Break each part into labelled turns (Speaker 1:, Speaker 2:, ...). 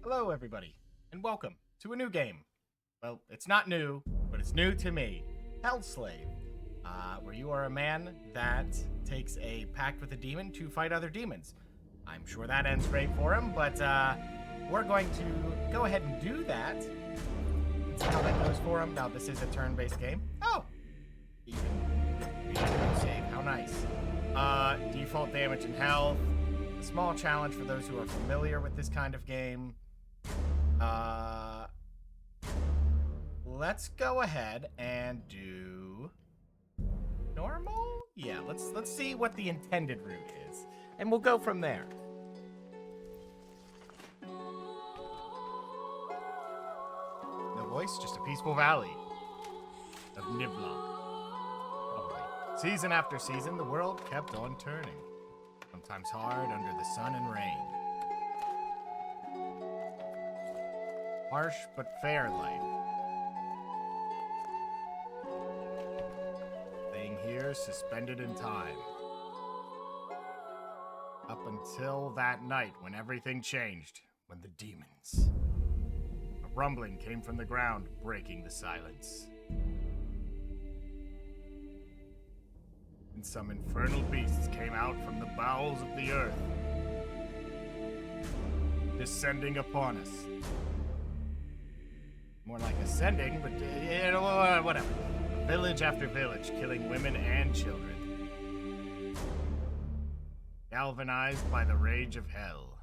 Speaker 1: Hello, everybody, and welcome to a new game. Well, it's not new, but it's new to me. HellSlave, where you are a man that takes a pact with a demon to fight other demons. I'm sure that ends great for him, but we're going to go ahead and do that. See how that goes for him. Now, this is a turn-based game. Oh! You can save. How nice. Default damage and health. A small challenge for those who are familiar with this kind of game. Let's go ahead and do normal? Yeah, let's see what the intended route is, and we'll go from there. No voice, just a peaceful valley of Nibla. Probably. Season after season, the world kept on turning. Sometimes hard under the sun and rain. Harsh but fair life. Staying here, suspended in time. Up until that night when everything changed, when the demons. A rumbling came from the ground, breaking the silence. And some infernal beasts came out from the bowels of the earth, descending upon us. More like ascending, but whatever. Village after village, killing women and children. Galvanized by the rage of hell.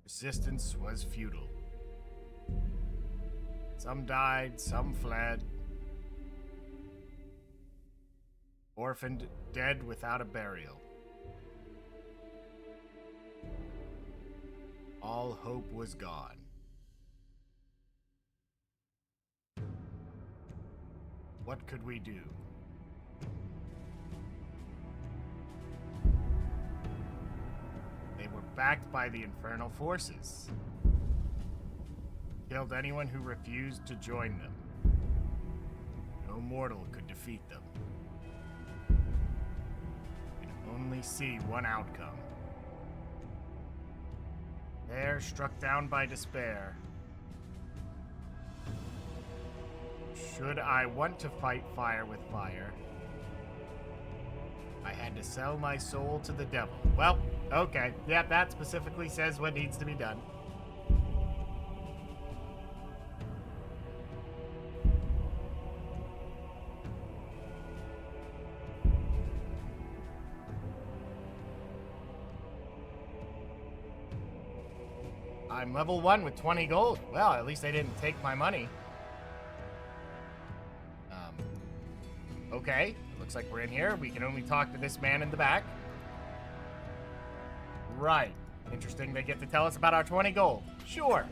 Speaker 1: Resistance was futile. Some died, some fled. Orphaned, dead without a burial. All hope was gone. What could we do? They were backed by the infernal forces. Killed anyone who refused to join them. No mortal could defeat them. Could only see one outcome. There, struck down by despair. Should I want to fight fire with fire, I had to sell my soul to the devil. Well, okay. Yeah, that specifically says what needs to be done. I'm level 1 with 20 gold. Well, at least they didn't take my money. Okay. Looks like we're in here. We can only talk to this man in the back. Right. Interesting they get to tell us about our 20 gold. Sure.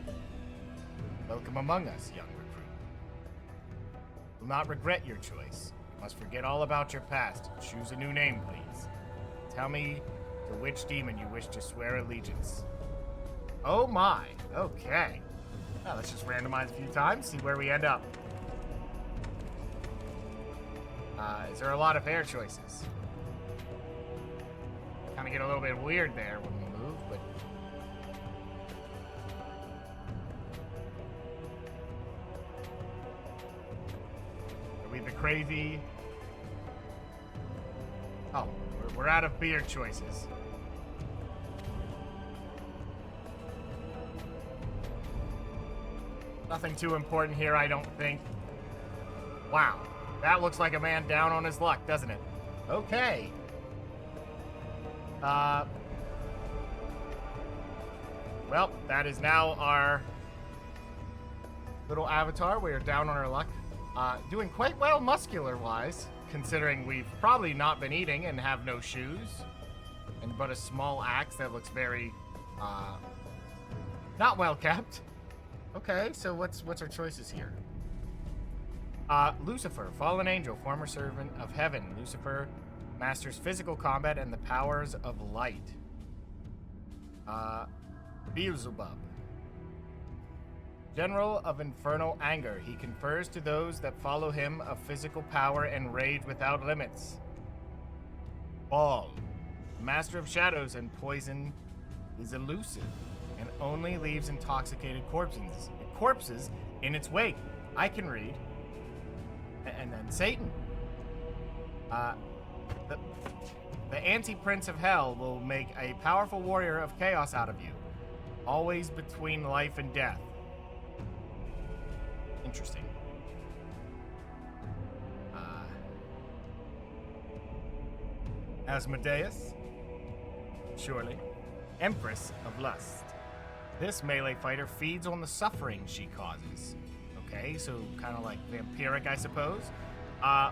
Speaker 1: Welcome among us, young recruit. Will not regret your choice. You must forget all about your past. Choose a new name, please. Tell me to which demon you wish to swear allegiance. Oh my, okay. Well, let's just randomize a few times, see where we end up. Is there a lot of fair choices? Kind of get a little bit weird there when we move, but... Are we the crazy... Oh, we're out of beard choices. Nothing too important here, I don't think. Wow. That looks like a man down on his luck, doesn't it? Okay. Well, that is now our little avatar. We are down on our luck. Doing quite well muscular-wise, considering we've probably not been eating and have no shoes. And but a small axe that looks very, not well kept. Okay, so what's our choices here? Lucifer, fallen angel, former servant of heaven. Lucifer masters physical combat and the powers of light. Beelzebub, general of infernal anger. He confers to those that follow him a physical power and rage without limits. Baal, Master of Shadows and poison is elusive and only leaves intoxicated corpses in its wake. I can read. And then Satan. The anti-prince of hell will make a powerful warrior of chaos out of you. Always between life and death. Interesting. Asmodeus, surely, Empress of Lust. This melee fighter feeds on the suffering she causes. Okay, so kind of like vampiric, I suppose.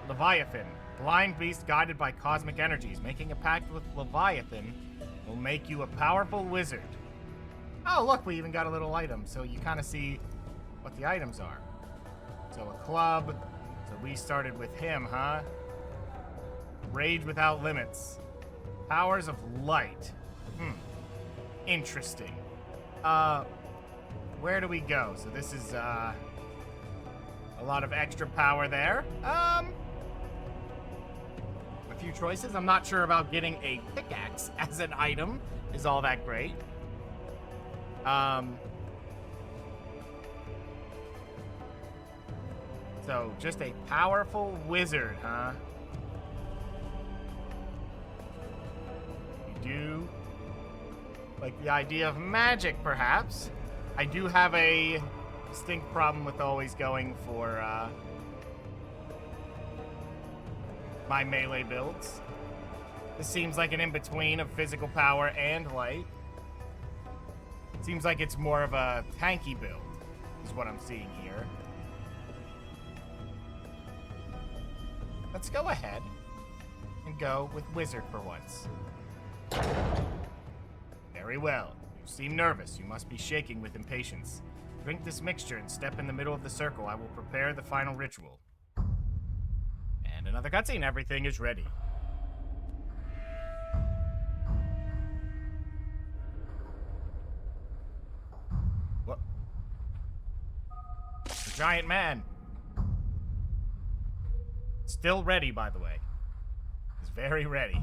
Speaker 1: Leviathan, blind beast guided by cosmic energies. Making a pact with Leviathan will make you a powerful wizard. Oh, look, we even got a little item, so you kind of see what the items are. So a club. So we started with him, huh? Rage without limits. Powers of light. Interesting. Where do we go? So this is, a lot of extra power there. A few choices. I'm not sure about getting a pickaxe as an item is all that great. So just a powerful wizard, huh? Do like the idea of magic, perhaps. I do have a distinct problem with always going for my melee builds. This seems like an in-between of physical power and light. Seems like it's more of a tanky build, is what I'm seeing here. Let's go ahead and go with wizard for once. Very well. You seem nervous. You must be shaking with impatience. Drink this mixture and step in the middle of the circle. I will prepare the final ritual. And another cutscene. Everything is ready. What? The giant man. Still ready, by the way. He's very ready.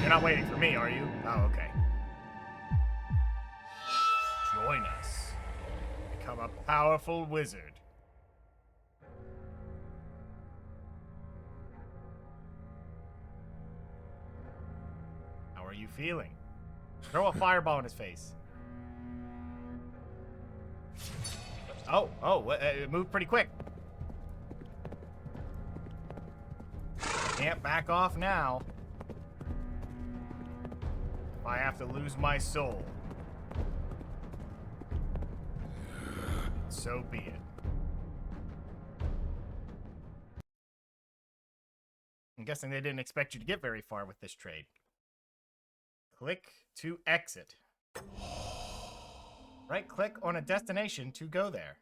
Speaker 1: You're not waiting for me, are you? Oh, okay. Join us. Become a powerful wizard. How are you feeling? Throw a fireball in his face. It moved pretty quick. Can't back off now. If I have to lose my soul, so be it. I'm guessing they didn't expect you to get very far with this trade. Click to exit. Right-click on a destination to go there.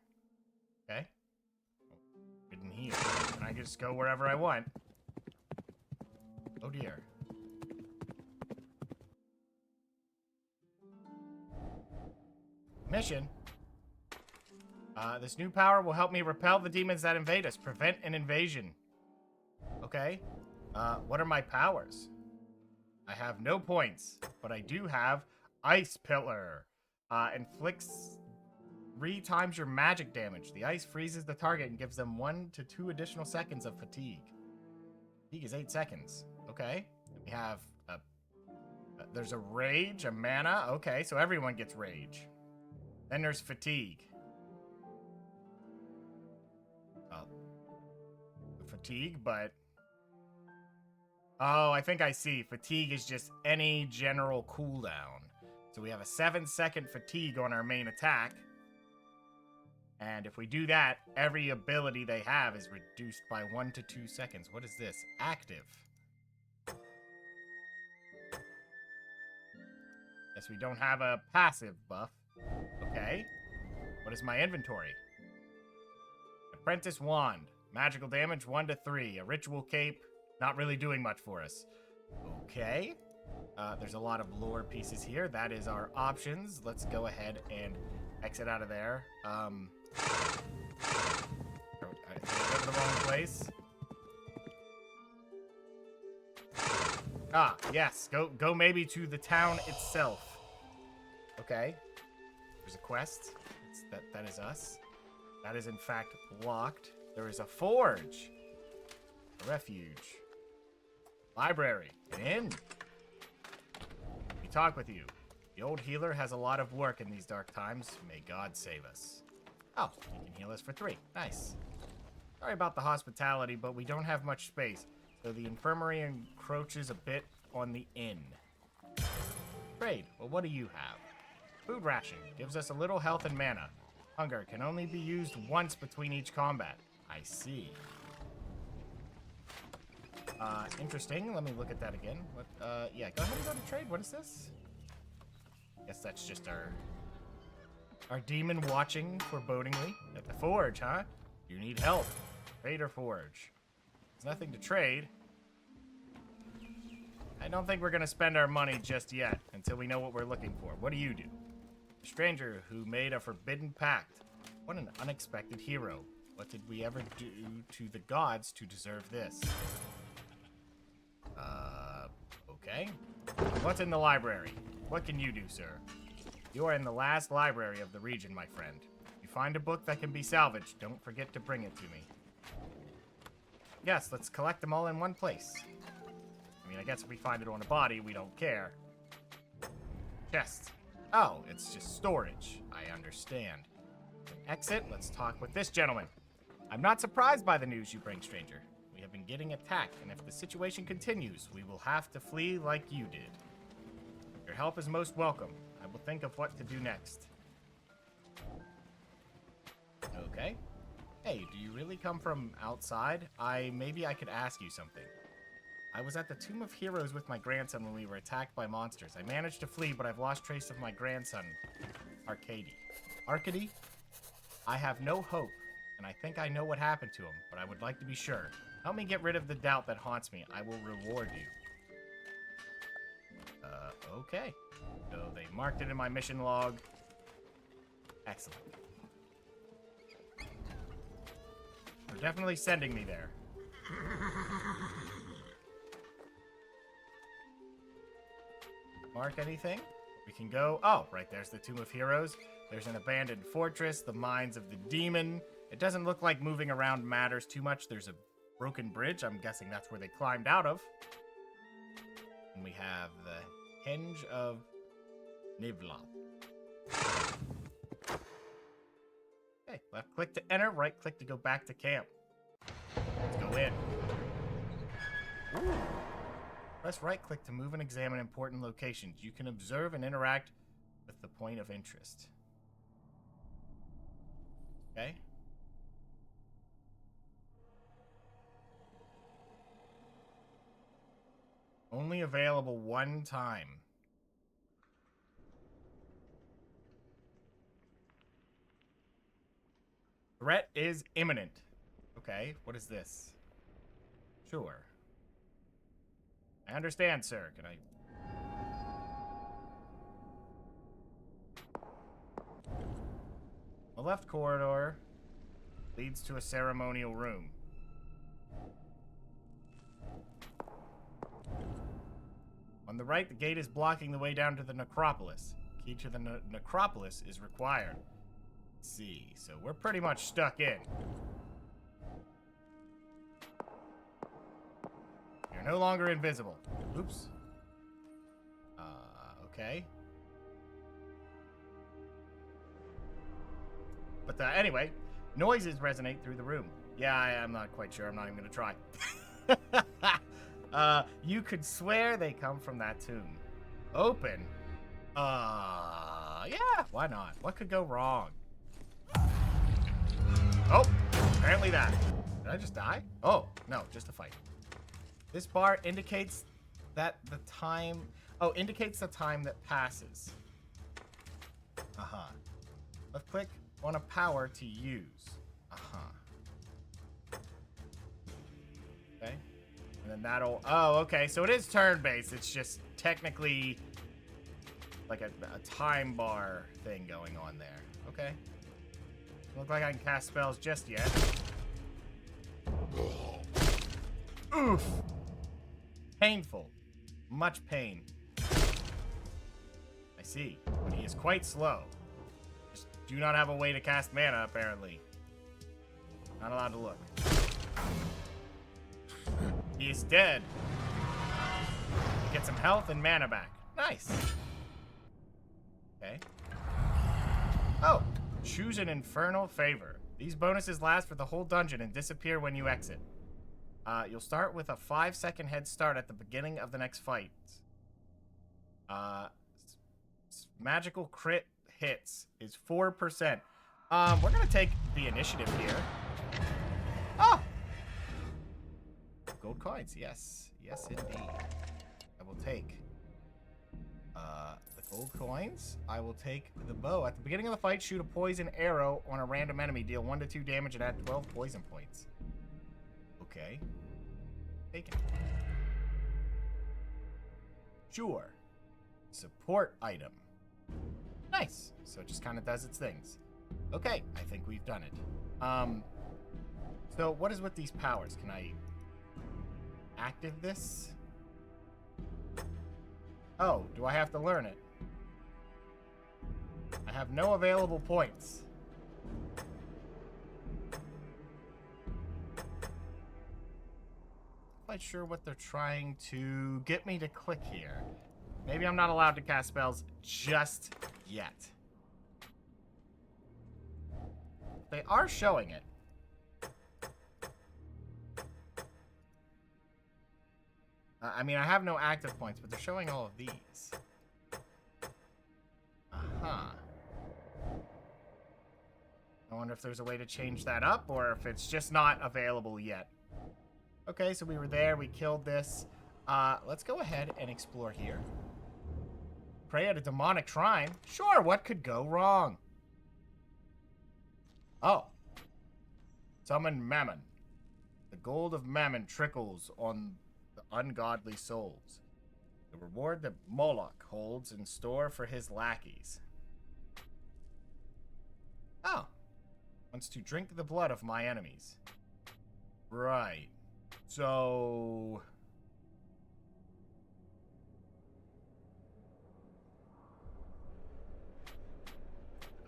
Speaker 1: Okay. Hidden here. And I can just go wherever I want. Oh dear. Mission. This new power will help me repel the demons that invade us. Prevent an invasion. Okay. What are my powers? I have no points, but I do have Ice Pillar. Inflicts 3 times your magic damage. The ice freezes the target and gives them 1 to 2 additional seconds of fatigue. Fatigue is 8 seconds. Okay. We have there's a rage, a mana. Okay, so everyone gets rage. Then there's fatigue. Fatigue, but... Oh, I think I see. Fatigue is just any general cooldown. So we have a 7-second fatigue on our main attack. And if we do that, every ability they have is reduced by 1 to 2 seconds. What is this? Active. Guess we don't have a passive buff. Okay. What is my inventory? Apprentice Wand. Magical damage 1 to 3. A ritual cape. Not really doing much for us. Okay. There's a lot of lore pieces here. That is our options. Let's go ahead and exit out of there. I went to the wrong place. Ah, yes. Go maybe to the town itself. Okay. There's a quest. That is us. That is in fact locked. There is a forge. A refuge. Library. Get in. We talk with you. The old healer has a lot of work in these dark times. May God save us. Oh, you can heal us for 3. Nice. Sorry about the hospitality, but we don't have much space, so the infirmary encroaches a bit on the inn. Trade. Well, what do you have? Food ration. Gives us a little health and mana. Hunger can only be used once between each combat. I see. Interesting. Let me look at that again. What? Yeah, go ahead and go to trade. What is this? Guess that's just our demon watching forebodingly. At the forge, huh? You need help. Trade or forge? There's nothing to trade. I don't think we're gonna spend our money just yet until we know what we're looking for. What do you do? A stranger who made a forbidden pact. What an unexpected hero. What did we ever do to the gods to deserve this? Okay. What's in the library? What can you do, sir? You are in the last library of the region, my friend. If you find a book that can be salvaged, don't forget to bring it to me. Yes, let's collect them all in one place. I mean, I guess if we find it on a body, we don't care. Chest. Oh, it's just storage. I understand. Exit. Let's talk with this gentleman. I'm not surprised by the news you bring, stranger. We have been getting attacked, and if the situation continues, we will have to flee like you did. Your help is most welcome. I will think of what to do next. Okay. Hey, do you really come from outside? Maybe I could ask you something. I was at the Tomb of Heroes with my grandson when we were attacked by monsters. I managed to flee, but I've lost trace of my grandson, Arcady? I have no hope, and I think I know what happened to him, but I would like to be sure. Help me get rid of the doubt that haunts me. I will reward you. Okay. So they marked it in my mission log. Excellent. They're definitely sending me there. Mark anything? We can go. Oh, right there's the Tomb of Heroes. There's an abandoned fortress, the mines of the demon. It doesn't look like moving around matters too much. There's a broken bridge. I'm guessing that's where they climbed out of. And we have the Henge of Nivla. Okay, left click to enter, right click to go back to camp. Let's go in. Ooh. Press right click to move and examine important locations. You can observe and interact with the point of interest. Okay. Only available one time. Threat is imminent. Okay, what is this? Sure. I understand, sir. Can I... The left corridor leads to a ceremonial room. On the right, the gate is blocking the way down to the necropolis. Key to the necropolis is required. Let's see, so we're pretty much stuck in. You're no longer invisible. Oops. Okay. But anyway, noises resonate through the room. Yeah, I'm not quite sure. I'm not even going to try. You could swear they come from that tomb. Open? Yeah, why not? What could go wrong? Oh, apparently that. Did I just die? Oh, no, just a fight. This bar indicates that the time... Oh, indicates the time that passes. Uh-huh. Left click on a power to use. Uh-huh. Okay. And then that'll... Oh, okay. So it is turn-based. It's just technically like a time bar thing going on there. Okay. Doesn't look like I can cast spells just yet. Oof. Painful. Much pain. I see. But he is quite slow. Just do not have a way to cast mana, apparently. Not allowed to look. He is dead. Get some health and mana back. Nice. Okay. Oh, choose an infernal favor. These bonuses last for the whole dungeon and disappear when you exit. You'll start with a 5-second head start at the beginning of the next fight. Magical crit hits is 4%. We're gonna take the initiative here. Oh! Gold coins, yes. Yes, indeed. I will take the gold coins. I will take the bow. At the beginning of the fight, shoot a poison arrow on a random enemy. Deal 1 to 2 damage and add 12 poison points. Okay. Taken. Sure. Support item. Nice. So it just kind of does its things. Okay, I think we've done it. So what is with these powers? Can I active this? Oh, do I have to learn it? I have no available points. Quite sure what they're trying to get me to click here. Maybe I'm not allowed to cast spells just yet. They are showing it. I mean, I have no active points, but they're showing all of these. Uh-huh. I wonder if there's a way to change that up, or if it's just not available yet. Okay, so we were there, we killed this. Let's go ahead and explore here. Pray at a demonic shrine? Sure, what could go wrong? Oh. Summon Mammon. The gold of Mammon trickles on the ungodly souls. The reward that Moloch holds in store for his lackeys. Oh. Wants to drink the blood of my enemies. Right. So...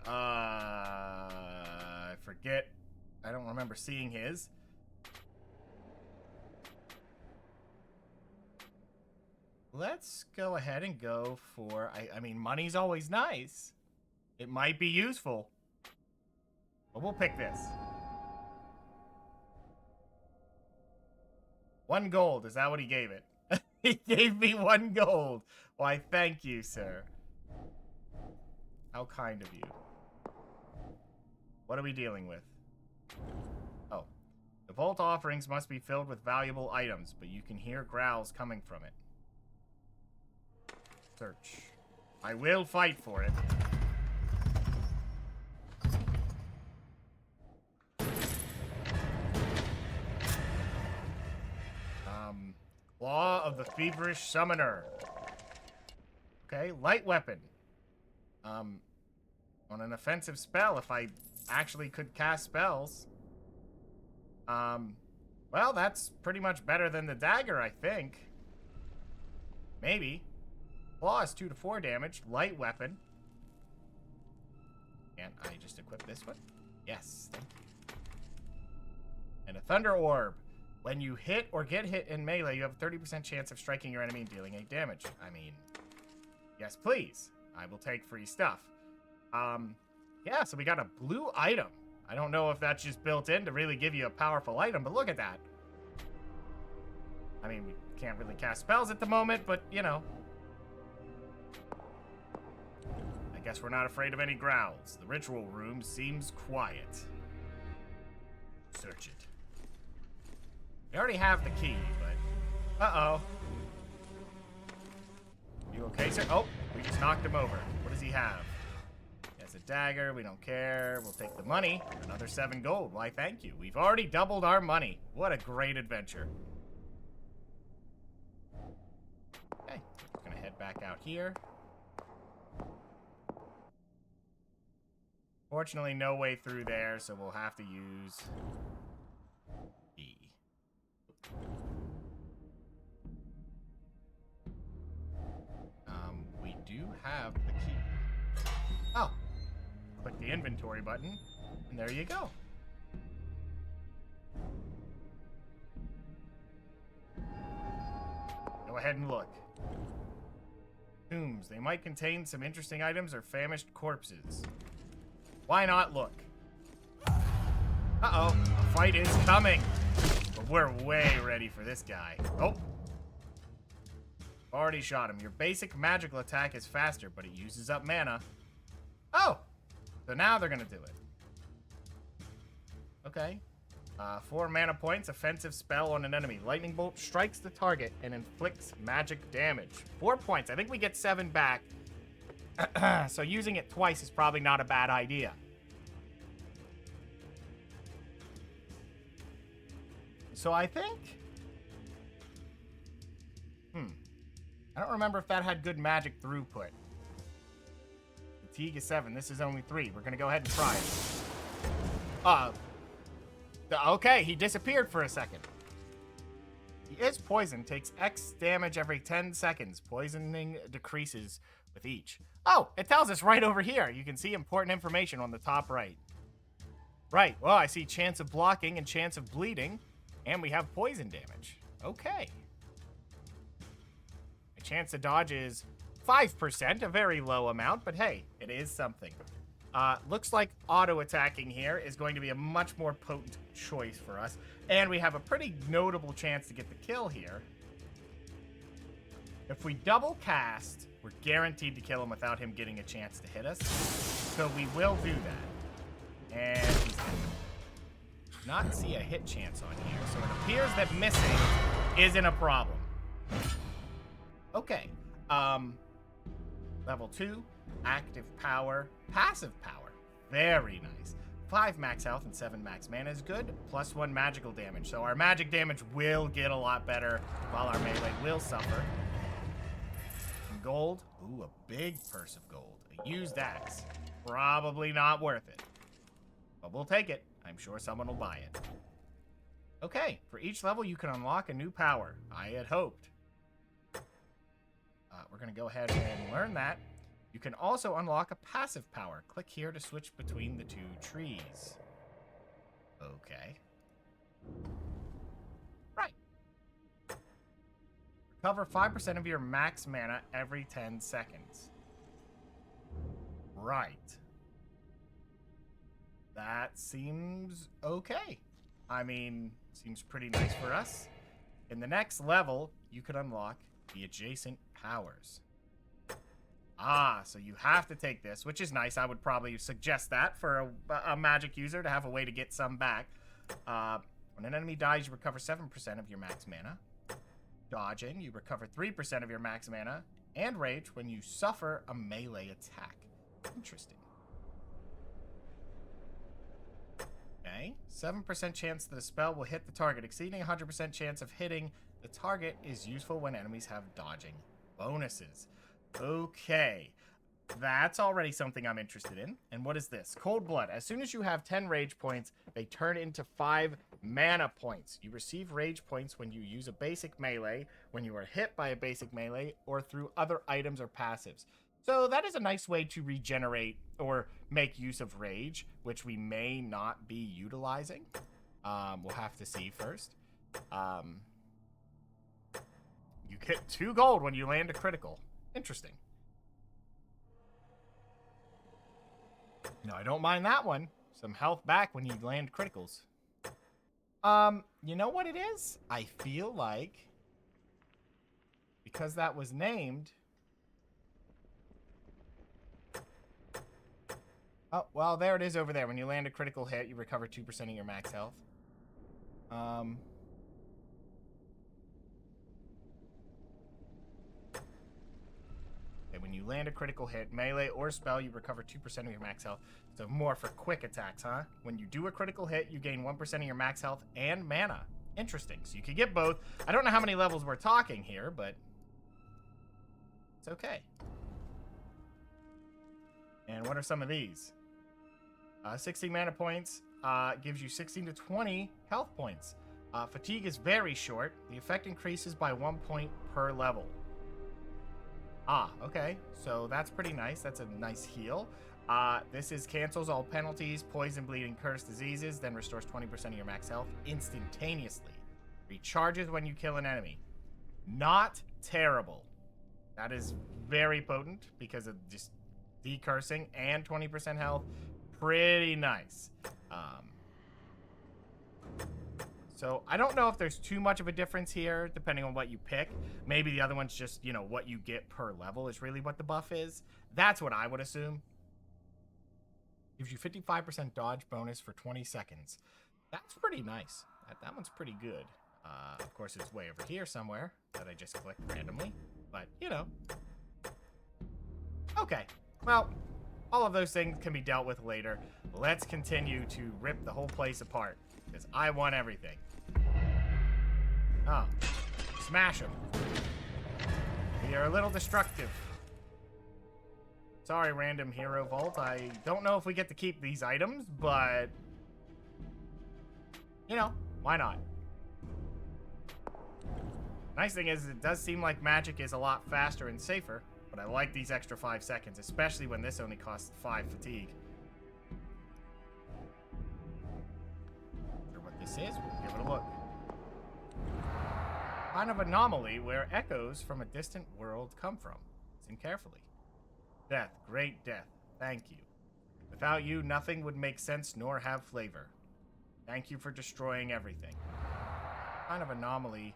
Speaker 1: I forget. I don't remember seeing his. Let's go ahead and go for... I mean, money's always nice. It might be useful. But we'll pick this. 1 gold. Is that what he gave it? He gave me 1 gold. Why, thank you, sir. How kind of you. What are we dealing with? Oh. The vault offerings must be filled with valuable items, but you can hear growls coming from it. Search. I will fight for it. Claw of the Feverish Summoner. Okay, light weapon. On an offensive spell, if I actually could cast spells. Well, that's pretty much better than the dagger, I think. Maybe. Claw is 2 to 4 damage. Light weapon. Can't I just equip this one? Yes, thank you. And a Thunder Orb. When you hit or get hit in melee, you have a 30% chance of striking your enemy and dealing 8 damage. I mean, yes, please. I will take free stuff. Yeah, so we got a blue item. I don't know if that's just built in to really give you a powerful item, but look at that. I mean, we can't really cast spells at the moment, but, you know. I guess we're not afraid of any growls. The ritual room seems quiet. Search it. We already have the key, but... Uh-oh. You okay, sir? Oh, we just knocked him over. What does he have? He has a dagger. We don't care. We'll take the money. Another 7 gold. Why, thank you. We've already doubled our money. What a great adventure. head back out here. Fortunately, no way through there, so we'll have to use E. We do have the key. Oh. Click the inventory button, and there you go. Go ahead and look. Tombs. They might contain some interesting items or famished corpses. Why not look? Uh-oh. A fight is coming. But we're way ready for this guy. Oh. Already shot him. Your basic magical attack is faster, but it uses up mana. Oh. So now they're going to do it. Okay. 4 mana points, offensive spell on an enemy. Lightning bolt strikes the target and inflicts magic damage. 4 points. I think we get 7 back. So using it twice is probably not a bad idea. So I think... I don't remember if that had good magic throughput. Fatigue is 7. This is only 3. We're going to go ahead and try it. Okay, he disappeared for a second. He is poisoned. Takes X damage every 10 seconds. Poisoning decreases with each. Oh, it tells us right over here. You can see important information on the top right. Right. Well, I see chance of blocking and chance of bleeding. And we have poison damage. Okay. My chance to dodge is 5%, a very low amount, but hey, it is something. Looks like auto-attacking here is going to be a much more potent choice for us. And we have a pretty notable chance to get the kill here. If we double cast, we're guaranteed to kill him without him getting a chance to hit us. So we will do that. And he's gonna not see a hit chance on here. So it appears that missing isn't a problem. Okay. Level 2. Active power, passive power. Very nice. 5 max health and 7 max mana is good. +1 magical damage. So our magic damage will get a lot better while our melee will suffer. And gold. Ooh, a big purse of gold. A used axe. Probably not worth it. But we'll take it. I'm sure someone will buy it. Okay, for each level you can unlock a new power. I had hoped. We're going to go ahead and learn that. You can also unlock a passive power. Click here to switch between the 2 trees. Okay. Right. Recover 5% of your max mana every 10 seconds. Right. That seems okay. I mean, seems pretty nice for us. In the next level, you can unlock the adjacent powers. Ah, so you have to take this, which is nice. I would probably suggest that for a magic user to have a way to get some back. When an enemy dies, you recover 7% of your max mana. Dodging, you recover 3% of your max mana. And rage when you suffer a melee attack. Interesting. Okay, 7% chance that a spell will hit the target. Exceeding 100% chance of hitting the target is useful when enemies have dodging bonuses. Okay, that's already something I'm interested in. And what is this? Cold Blood. As soon as you have 10 rage points, they turn into 5 mana points. You receive rage points when you use a basic melee, when you are hit by a basic melee, or through other items or passives. So that is a nice way to regenerate or make use of rage, which we may not be utilizing. We'll have to see first. You get 2 gold when you land a critical. Interesting. No, I don't mind that one. Some health back when you land criticals. You know what it is? I feel like because that was named. Oh, well, there it is over there. When you land a critical hit, you recover 2% of your max health. When you land a critical hit, melee or spell, you recover 2% of your max health. So more for quick attacks, huh? When you do a critical hit, you gain 1% of your max health and mana. Interesting. So you can get both. I don't know how many levels we're talking here, but It's okay. And what are some of these? 16 mana points gives you 16 to 20 health points. Fatigue is very short. The effect increases by 1 point per level. Ah, okay. So that's pretty nice. That's a nice heal. This is cancels all penalties, poison, bleeding, curse, diseases, then restores 20% of your max health instantaneously. Recharges when you kill an enemy. Not terrible. That is very potent because of just decursing and 20% health. Pretty nice. So I don't know if there's too much of a difference here, depending on what you pick. Maybe the other one's just, you know, what you get per level is really what the buff is. That's what I would assume. Gives you 55% dodge bonus for 20 seconds. That's pretty nice. That one's pretty good. Of course, it's way over here somewhere that I just clicked randomly. But, you know. Okay. Well, all of those things can be dealt with later. Let's continue to rip the whole place apart. Because I want everything. Oh. Smash them. We are a little destructive. Sorry, random hero vault. I don't know if we get to keep these items, but... you know, why not? Nice thing is, it does seem like magic is a lot faster and safer, but I like these extra 5 seconds, especially when this only costs 5 fatigue. Not sure what this is, we'll give it a look. Kind of anomaly where echoes from a distant world come from. Listen carefully. Death, great death, thank you. Without you, nothing would make sense nor have flavor. Thank you for destroying everything. Kind of anomaly.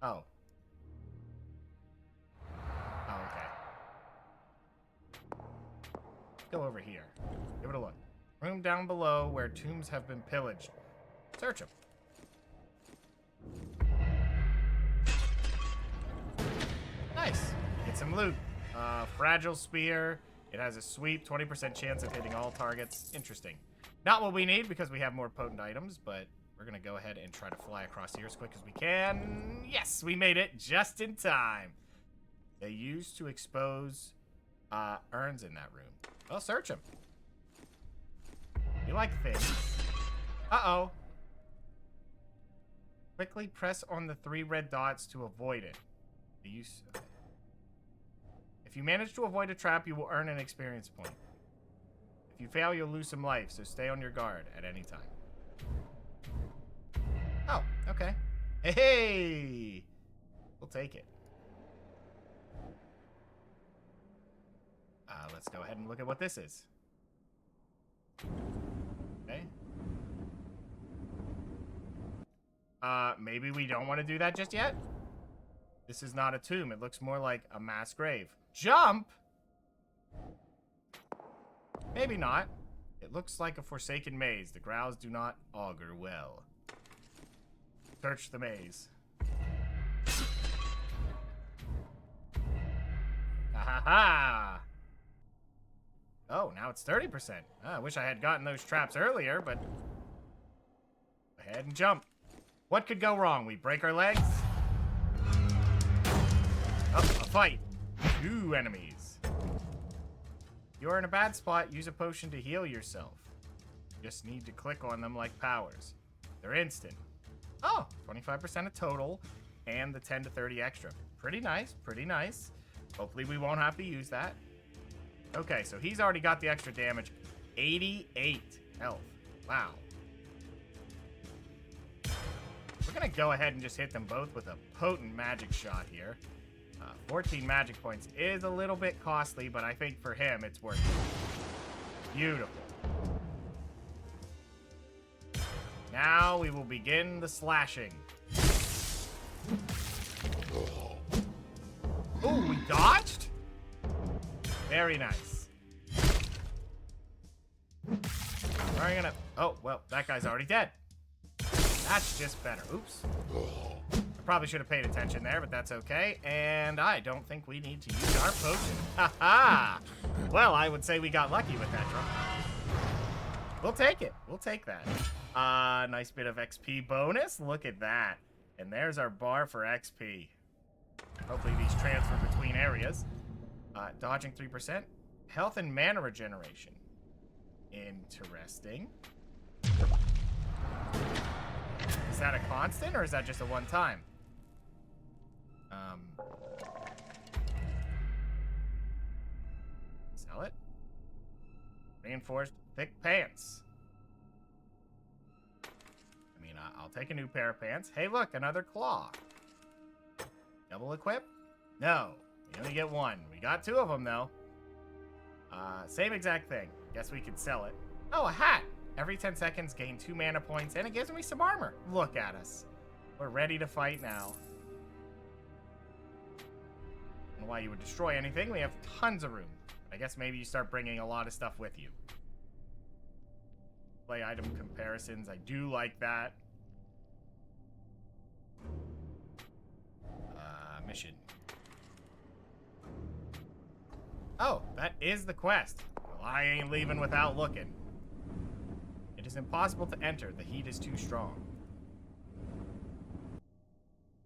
Speaker 1: Oh. Oh, okay. Let's go over here. Give it a look. Room down below where tombs have been pillaged. Search them. Nice. Get some loot. Fragile spear. It has a sweep, 20% chance of hitting all targets. Interesting. Not what we need because we have more potent items, but we're going to go ahead and try to fly across here as quick as we can. Yes, we made it just in time. They used to expose urns in that room. Well, search them. You like things. Uh-oh. Quickly press on the 3 red dots to avoid it. Okay. If you manage to avoid a trap, you will earn an experience point. If you fail, you'll lose some life, so stay on your guard at any time. Oh, okay. Hey! We'll take it. Let's go ahead and look at what this is. Okay. Maybe we don't want to do that just yet? This is not a tomb. It looks more like a mass grave. Jump? Maybe not. It looks like a forsaken maze. The growls do not augur well. Search the maze. Ha! Oh, now it's 30%. I wish I had gotten those traps earlier, but... go ahead and jump. What could go wrong? We break our legs? Oh, a fight. 2 enemies. You're in a bad spot. Use a potion to heal yourself. Just need to click on them like powers. They're instant. Oh, 25% of total and the 10 to 30 extra. Pretty nice, pretty nice. Hopefully we won't have to use that. Okay, so he's already got the extra damage. 88 health. Wow. We're going to go ahead and just hit them both with a potent magic shot here. 14 magic points is a little bit costly, but I think for him it's worth it. Beautiful. Now we will begin the slashing. Ooh, we dodged? Very nice. We're gonna... oh, well, that guy's already dead. That's just better. Oops. I probably should have paid attention there, but that's okay. And I don't think we need to use our potion. Ha-ha! Well, I would say we got lucky with that drop. We'll take it. We'll take that. Nice bit of XP bonus. Look at that. And there's our bar for XP. Hopefully these transfer between areas. Dodging 3%. Health and mana regeneration. Interesting. Is that a constant or is that just a one time? Sell it. Reinforced thick pants. I mean, I'll take a new pair of pants. Hey, look, another claw. Double equip? No, we only get one. We got two of them, though. Same exact thing. Guess we could sell it. Oh, a hat. Every 10 seconds, gain 2 mana points, and it gives me some armor. Look at us. We're ready to fight now. And why you would destroy anything, we have tons of room. I guess maybe you start bringing a lot of stuff with you. Play item comparisons. I do like that. Mission. Oh, that is the quest. Well, I ain't leaving without looking. It is impossible to enter. The heat is too strong.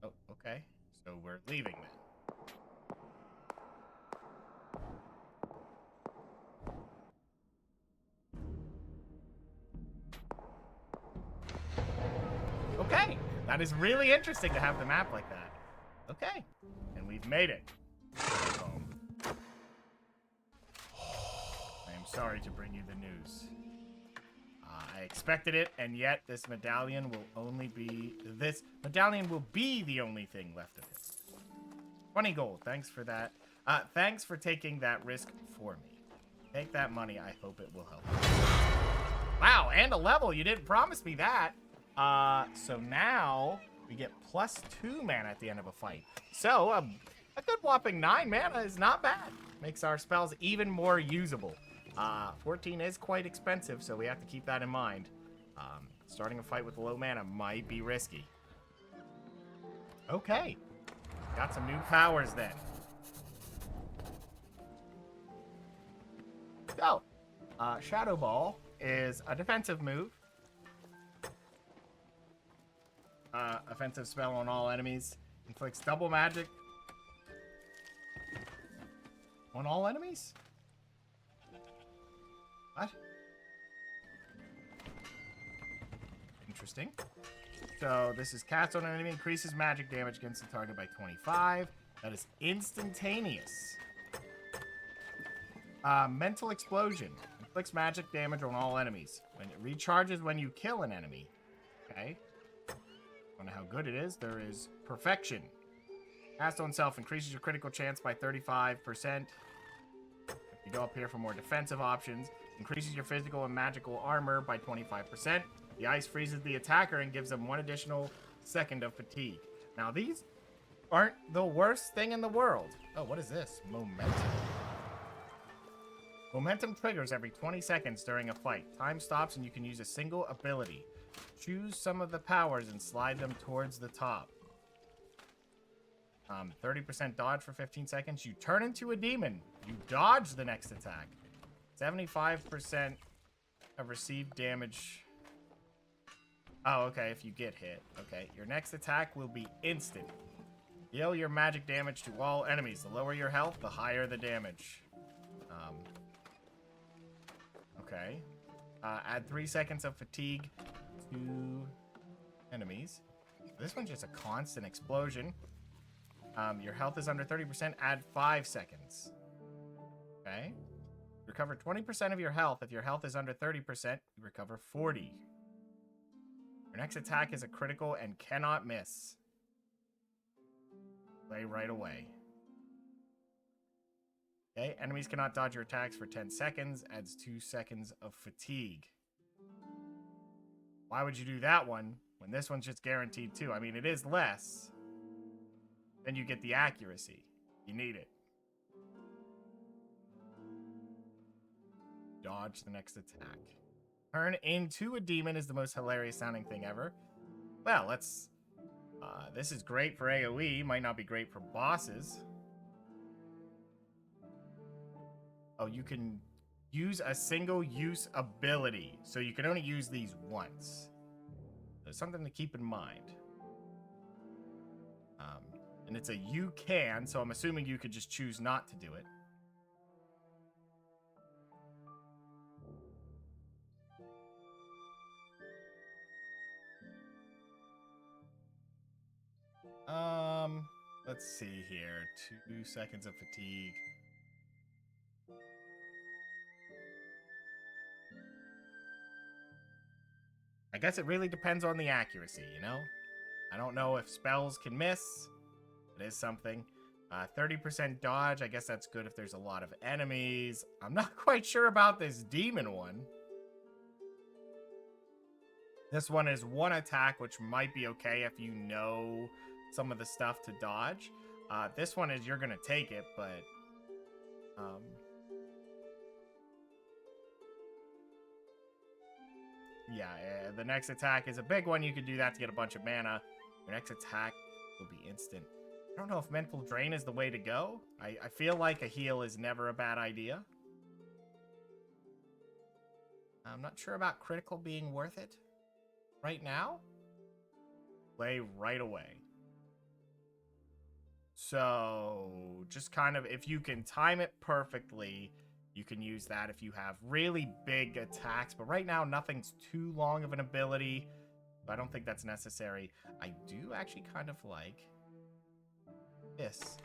Speaker 1: Oh, okay. So we're leaving then. Okay. That is really interesting to have the map like that. Okay. And we've made it. Home. I am sorry to bring you the news. I expected it, and yet this medallion will be the only thing left of it. 20 gold. Thanks for that. Thanks for taking that risk for me. Take that money. I hope it will help. Wow, and a level. You didn't promise me that. So now we get +2 mana at the end of a fight. So a good whopping 9 mana is not bad. Makes our spells even more usable. 14 is quite expensive, so we have to keep that in mind. Starting a fight with low mana might be risky. Okay. Got some new powers then. So, Shadow Ball is a defensive move. Offensive spell on all enemies. Inflicts double magic on all enemies? What? Interesting. So this is cast on an enemy, increases magic damage against the target by 25. That is instantaneous. Mental Explosion. Inflicts magic damage on all enemies. When it recharges when you kill an enemy. Okay. Don't know how good it is. There is Perfection. Cast on self increases your critical chance by 35%. If you go up here for more defensive options, increases your physical and magical armor by 25%. The ice freezes the attacker and gives them 1 additional second of fatigue. Now, these aren't the worst thing in the world. Oh, what is this? Momentum. Momentum triggers every 20 seconds during a fight. Time stops and you can use a single ability. Choose some of the powers and slide them towards the top. 30% dodge for 15 seconds. You turn into a demon. You dodge the next attack. 75% of received damage. Oh, okay, if you get hit. Okay, your next attack will be instant. Deal your magic damage to all enemies. The lower your health, the higher the damage. Okay. Add 3 seconds of fatigue to enemies. This one's just a constant explosion. Your health is under 30%. Add 5 seconds. Okay. Recover 20% of your health. If your health is under 30%, you recover 40. Your next attack is a critical and cannot miss. Play right away. Okay, enemies cannot dodge your attacks for 10 seconds. Adds 2 seconds of fatigue. Why would you do that one when this one's just guaranteed 2? I mean, it is less. Then you get the accuracy. You need it. Dodge the next attack. Turn into a demon is the most hilarious sounding thing ever. Well, let's... this is great for AoE. Might not be great for bosses. Oh, you can use a single-use ability. So you can only use these once. There's something to keep in mind. And it's a you can, so I'm assuming you could just choose not to do it. Let's see here. 2 seconds of fatigue. I guess it really depends on the accuracy, you know? I don't know if spells can miss. It is something. 30% dodge. I guess that's good if there's a lot of enemies. I'm not quite sure about this demon one. This one is 1 attack, which might be okay if you know some of the stuff to dodge. This one is you're going to take it, but... yeah, the next attack is a big one. You could do that to get a bunch of mana. Your next attack will be instant. I don't know if Mental Drain is the way to go. I feel like a heal is never a bad idea. I'm not sure about critical being worth it right now. Play right away. So, just kind of, if you can time it perfectly, you can use that if you have really big attacks. But right now, nothing's too long of an ability. So I don't think that's necessary. I do actually kind of like this.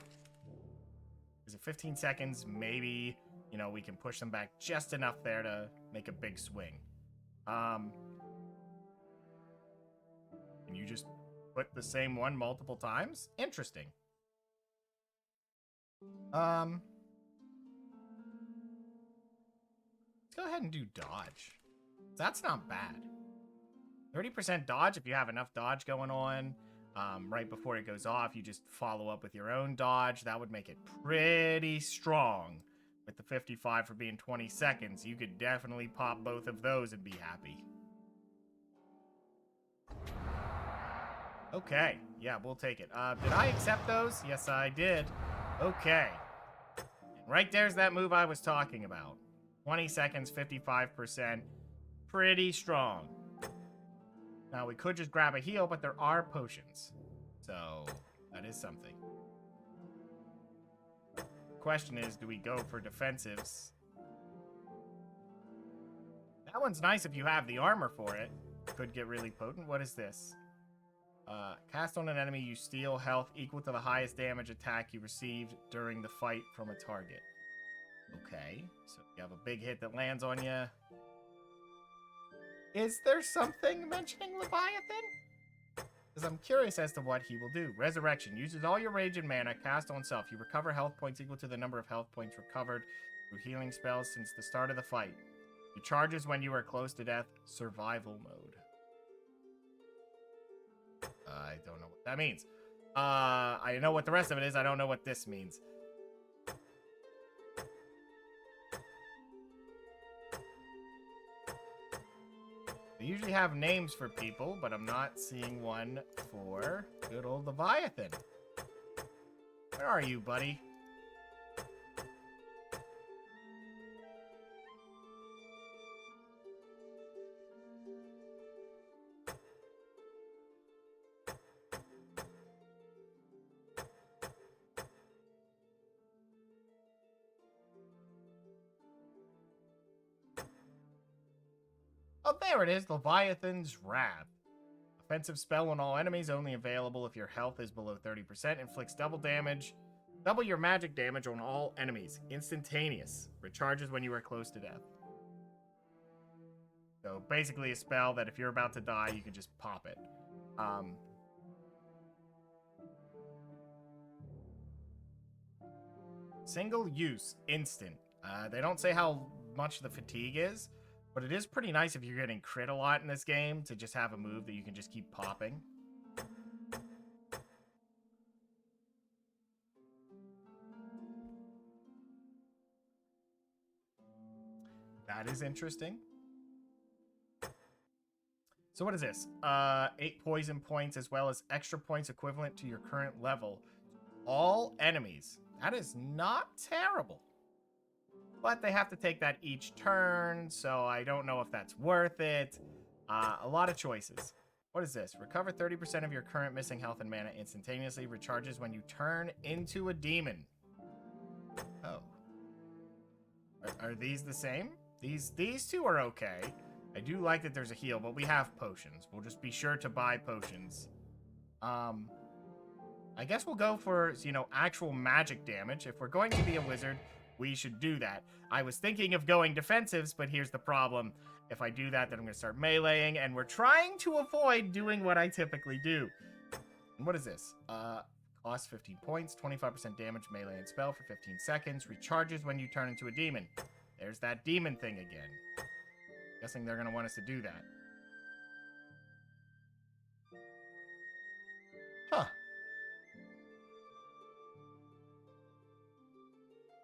Speaker 1: Because at 15 seconds, maybe, you know, we can push them back just enough there to make a big swing. Can you just put the same one multiple times? Interesting. Let's go ahead and do dodge. That's not bad. 30% dodge if you have enough dodge going on. Right before it goes off, you just follow up with your own dodge. That would make it pretty strong. With the 55 for being 20 seconds, you could definitely pop both of those and be happy. Okay, yeah, we'll take it. Did I accept those? Yes, I did. Okay. And right there's that move I was talking about. 20 seconds, 55%. Pretty strong. Now, we could just grab a heal, but there are potions. So, that is something. Question is, do we go for defensives? That one's nice if you have the armor for it. Could get really potent. What is this? Cast on an enemy, you steal health equal to the highest damage attack you received during the fight from a target. Okay, so you have a big hit that lands on you. Is there something mentioning Leviathan? Because I'm curious as to what he will do. Resurrection. Uses all your rage and mana. Cast on self. You recover health points equal to the number of health points recovered through healing spells since the start of the fight. It charges when you are close to death. Survival mode. I don't know what that means. I know what the rest of it is. I don't know what this means. They usually have names for people, but I'm not seeing one for good old Leviathan. Where are you, buddy? Oh, there it is. Leviathan's Wrath. Offensive spell on all enemies, only available if your health is below 30%. Inflicts double damage. Double your magic damage on all enemies. Instantaneous. Recharges when you are close to death. So basically a spell that if you're about to die, you can just pop it. Single use. Instant. They don't say how much the fatigue is. But it is pretty nice if you're getting crit a lot in this game to just have a move that you can just keep popping. That is interesting. So what is this? 8 poison points as well as extra points equivalent to your current level. All enemies. That is not terrible. But they have to take that each turn, so I don't know if that's worth it. A lot of choices. What is this? Recover 30% of your current missing health and mana instantaneously. Recharges when you turn into a demon. Oh. Are these the same? These two are okay. I do like that there's a heal, but we have potions. We'll just be sure to buy potions. I guess we'll go for, you know, actual magic damage. If we're going to be a wizard, we should do that. I was thinking of going defensives, but here's the problem. If I do that, then I'm going to start meleeing, and we're trying to avoid doing what I typically do. And what is this? Cost 15 points, 25% damage, melee and spell for 15 seconds, recharges when you turn into a demon. There's that demon thing again. Guessing they're going to want us to do that. Huh.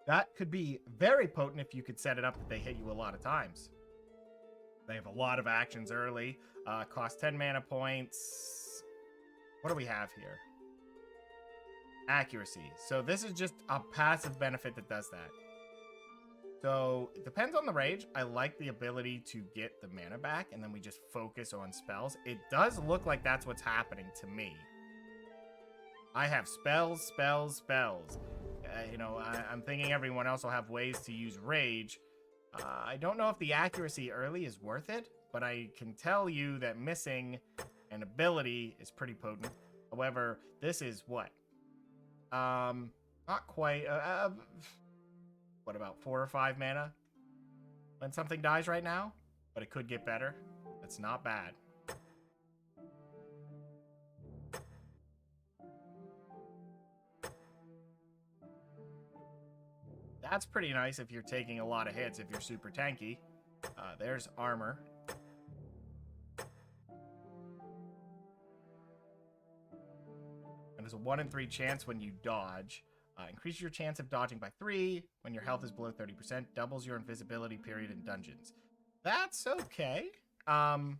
Speaker 1: That could be very potent if you could set it up that they hit you a lot of times. They have a lot of actions early. Cost 10 mana points. What do we have here? Accuracy. So this is just a passive benefit that does that. So it depends on the rage. I like the ability to get the mana back, and then we just focus on spells. It does look like that's what's happening to me. I have spells, spells, spells. You know, I'm thinking everyone else will have ways to use rage. I don't know if the accuracy early is worth it, but I can tell you that missing an ability is pretty potent. However, this is what? Not quite. What about 4 or 5 mana when something dies right now? But it could get better. That's not bad. That's pretty nice if you're taking a lot of hits, if you're super tanky. There's armor. And there's a 1 in 3 chance when you dodge. Increases your chance of dodging by 3 when your health is below 30%. Doubles your invisibility period in dungeons. That's okay. Oh,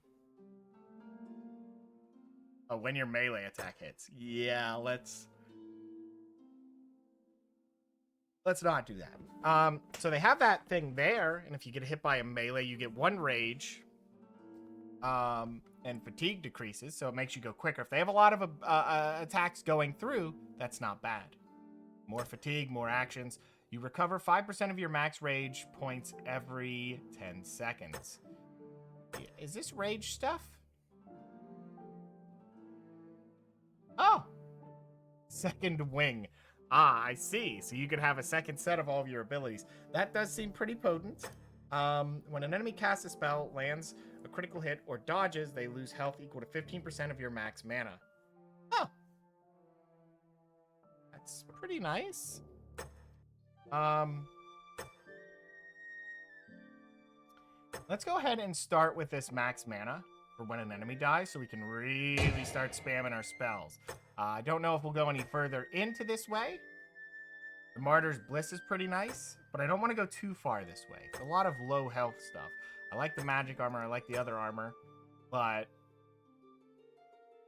Speaker 1: when your melee attack hits. Yeah, let's not do that. So they have that thing there, and if you get hit by a melee, you get 1 rage. And fatigue decreases, so it makes you go quicker. If they have a lot of attacks going through, that's not bad. More fatigue, more actions. You recover 5% of your max rage points every 10 seconds. Is this rage stuff? Oh! Second wing. Ah, I see. So you could have a second set of all of your abilities. That does seem pretty potent. When an enemy casts a spell, lands a critical hit, or dodges, they lose health equal to 15% of your max mana. Oh. That's pretty nice. Let's go ahead and start with this max mana for when an enemy dies, so we can really start spamming our spells. I don't know if we'll go any further into this way. The Martyr's Bliss is pretty nice, but I don't want to go too far this way. It's a lot of low health stuff. I like the magic armor, I like the other armor, but...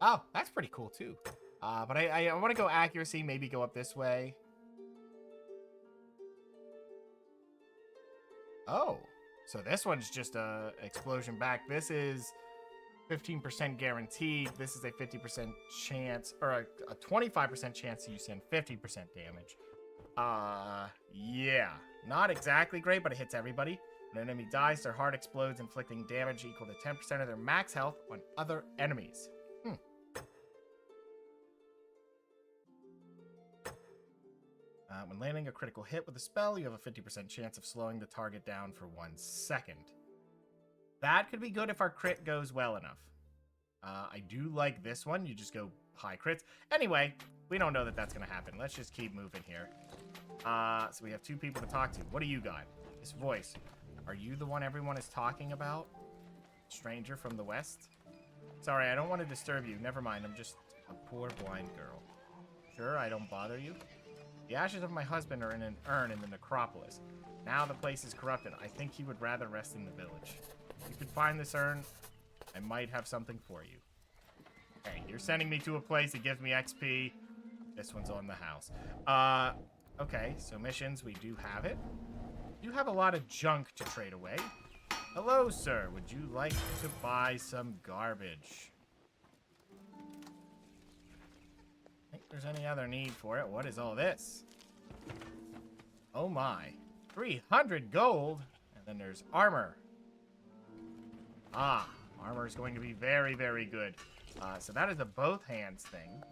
Speaker 1: Oh, that's pretty cool too. But I want to go accuracy, maybe go up this way. Oh, so this one's just a explosion back. This is 15% guaranteed. This is a 50% chance, or a 25% chance you send 50% damage. Yeah, not exactly great, but it hits everybody. When an enemy dies, their heart explodes, inflicting damage equal to 10% of their max health on other enemies. When landing a critical hit with a spell, you have a 50% chance of slowing the target down for 1 second. That could be good if our crit goes well enough. I do like this one. You just go high crits. Anyway, we don't know that that's going to happen. Let's just keep moving here. So we have 2 people to talk to. What do you got? This voice. Are you the one everyone is talking about? Stranger from the West? Sorry, I don't want to disturb you. Never mind, I'm just a poor blind girl. Sure, I don't bother you? The ashes of my husband are in an urn in the necropolis. Now the place is corrupted. I think he would rather rest in the village. If you could find this urn, I might have something for you. Okay, you're sending me to a place that gives me XP. This one's on the house. Okay, so missions, we do have it. You have a lot of junk to trade away. Hello, sir. Would you like to buy some garbage? Think there's any other need for it. What is all this? Oh my. 300 gold. And then there's armor. Ah, armor is going to be very, very good. So that is a both hands thing.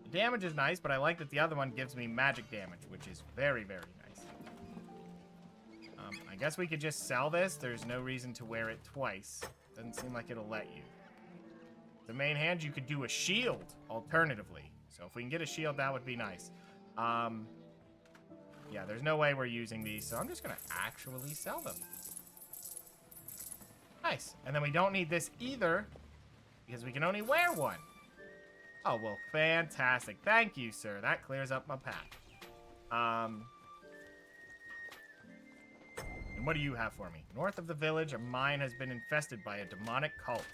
Speaker 1: I damage is nice, but I like that the other one gives me magic damage, which is very, very nice. I guess we could just sell this. There's no reason to wear it twice. Doesn't seem like it'll let you. The main hand, you could do a shield, alternatively. So if we can get a shield, that would be nice. Yeah, there's no way we're using these, so I'm just going to actually sell them. Nice. And then we don't need this either, because we can only wear one. Oh, well, fantastic. Thank you, sir. That clears up my path. And what do you have for me? North of the village, a mine has been infested by a demonic cult.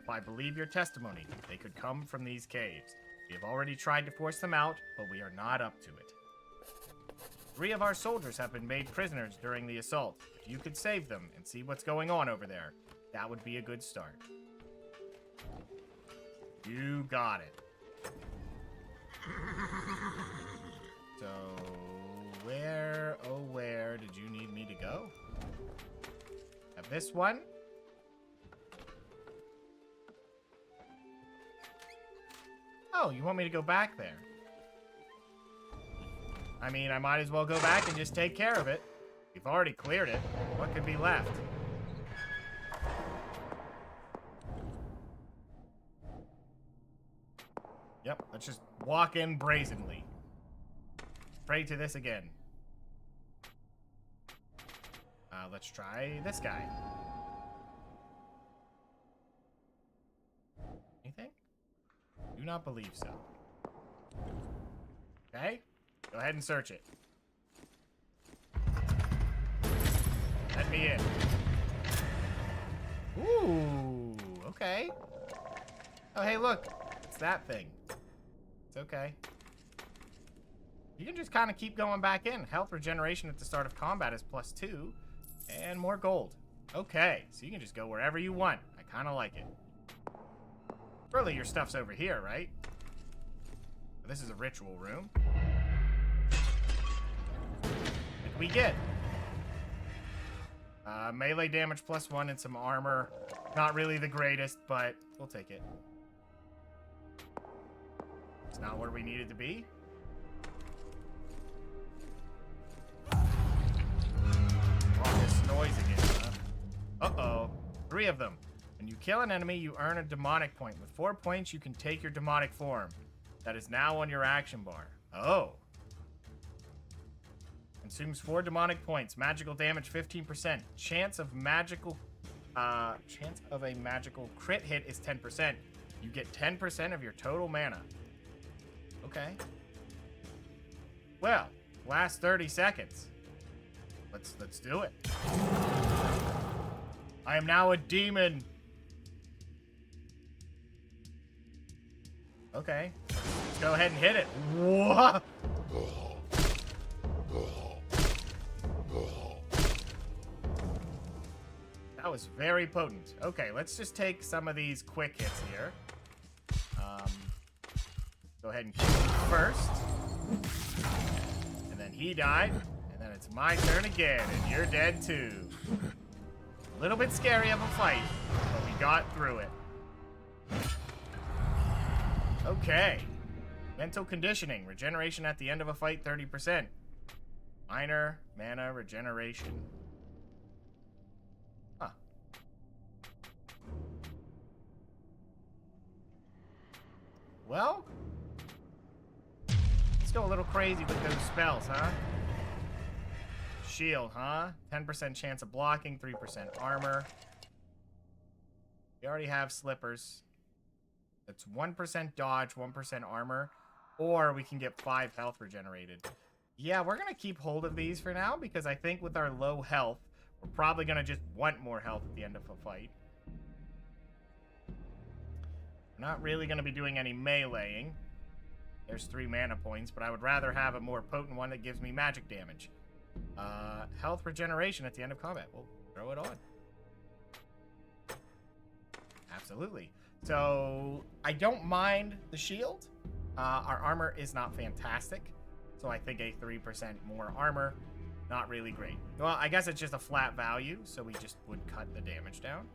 Speaker 1: If I believe your testimony, they could come from these caves. We have already tried to force them out, but we are not up to it. 3 of our soldiers have been made prisoners during the assault. If you could save them and see what's going on over there, that would be a good start. You got it. So, where did you need me to go? Have this one. Oh, you want me to go back there? I mean, I might as well go back and just take care of it. We've already cleared it. What could be left? Yep, let's just walk in brazenly. Pray to this again. Let's try this guy. Anything? Do not believe so. Okay, go ahead and search it. Let me in. Ooh, okay. Oh, hey, look. It's that thing. It's okay. You can just kind of keep going back in. Health regeneration at the start of combat is +2. And more gold. Okay, so you can just go wherever you want. I kind of like it. Really, your stuff's over here, right? This is a ritual room. What did we get? Melee damage +1 and some armor. Not really the greatest, but we'll take it. It's not where we needed to be. Oh, this noise again, huh? Uh-oh. 3 of them. When you kill an enemy, you earn a demonic point. With 4 points, you can take your demonic form. That is now on your action bar. Oh. Consumes 4 demonic points. Magical damage 15%. Chance of a magical crit hit is 10%. You get 10% of your total mana. Okay. Well, last 30 seconds. Let's do it. I am now a demon. Okay. Let's go ahead and hit it. What? That was very potent. Okay, let's just take some of these quick hits here. Go ahead and kill him first. And then he died. And then it's my turn again, and you're dead too. A little bit scary of a fight, but we got through it. Okay. Mental conditioning. Regeneration at the end of a fight, 30%. Minor mana regeneration. Huh. Well, let's go a little crazy with those spells, huh? Shield, huh? 10% chance of blocking, 3% armor. We already have slippers. That's 1% dodge, 1% armor. Or we can get 5 health regenerated. Yeah, we're going to keep hold of these for now, because I think with our low health, we're probably going to just want more health at the end of a fight. We're not really going to be doing any meleeing. There's 3 mana points, but I would rather have a more potent one that gives me magic damage. Health regeneration at the end of combat. We'll throw it on. Absolutely. So, I don't mind the shield. Our armor is not fantastic. So I think a 3% more armor, not really great. Well, I guess it's just a flat value, so we just would cut the damage down.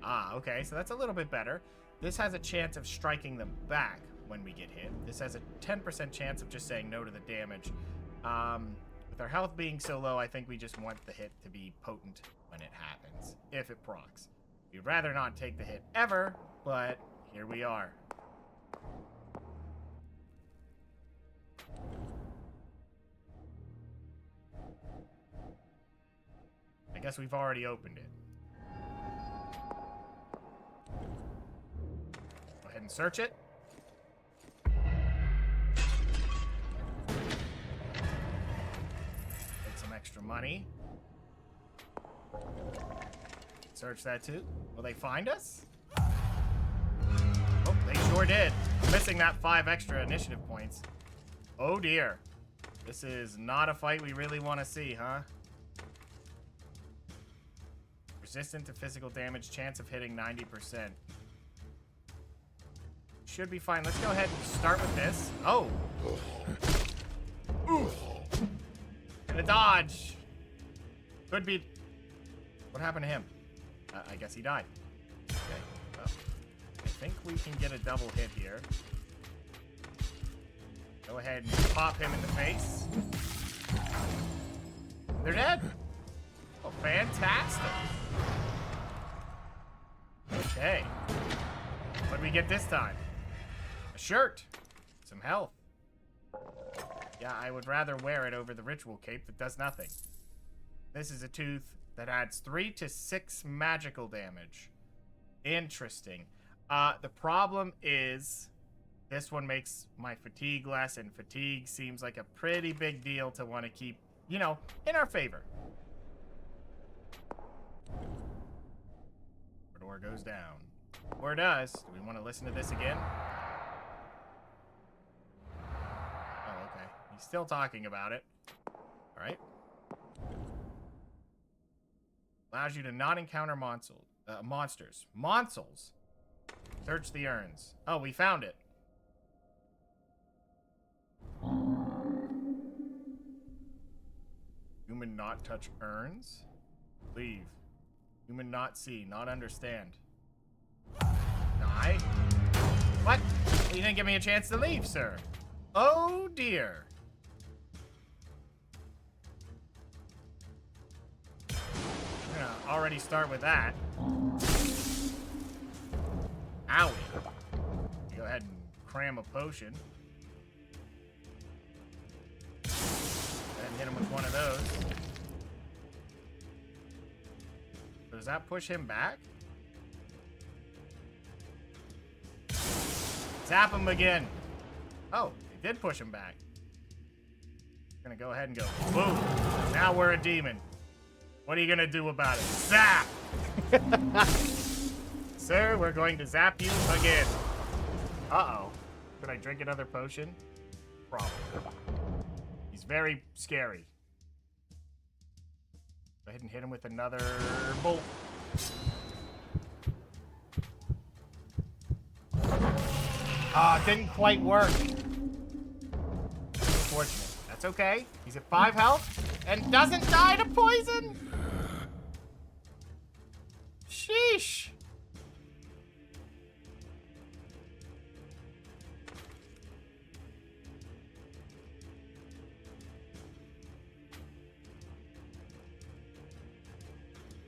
Speaker 1: Ah, okay, so that's a little bit better. This has a chance of striking them back. when we get hit. This has a 10% chance of just saying no to the damage. With our health being so low, I think we just want the hit to be potent when it happens, if it procs. We'd rather not take the hit ever, but here we are. I guess we've already opened it. Go ahead and search it. Take some extra money. Search that too. Will they find us? Oh, they sure did. Missing that 5 extra initiative points. Oh dear. This is not a fight we really want to see, huh? Resistant to physical damage, chance of hitting 90%. Should be fine. Let's go ahead and start with this. Oh. Oof. And a dodge. Could be... What happened to him? I guess he died. Okay. Well, I think we can get a double hit here. Go ahead and pop him in the face. They're dead. Oh, fantastic. Okay. What do we get this time? A shirt. Some health. Yeah, I would rather wear it over the ritual cape that does nothing. This is a tooth that adds 3 to 6 magical damage. Interesting. The problem is this one makes my fatigue less, and fatigue seems like a pretty big deal to want to keep, you know, in our favor. Door goes down. Or does. Do we want to listen to this again? Oh, okay. He's still talking about it. Alright. Allows you to not encounter monsters. Monsters. Search the urns. Oh, we found it. Human not touch urns? Leave. Human not see, not understand. Die? What? You didn't give me a chance to leave, sir. Oh, dear. I'm gonna already start with that. Owie. Go ahead and cram a potion. And hit him with one of those. So does that push him back? Zap him again. Oh, it did push him back. I'm gonna go ahead and go boom. Now we're a demon. What are you gonna do about it? Zap! Sir, we're going to zap you again. Uh-oh. Could I drink another potion? Probably. He's very scary. Go ahead and hit him with another bolt. Ah, didn't quite work. Unfortunate. That's okay. He's at 5 health and doesn't die to poison. Sheesh.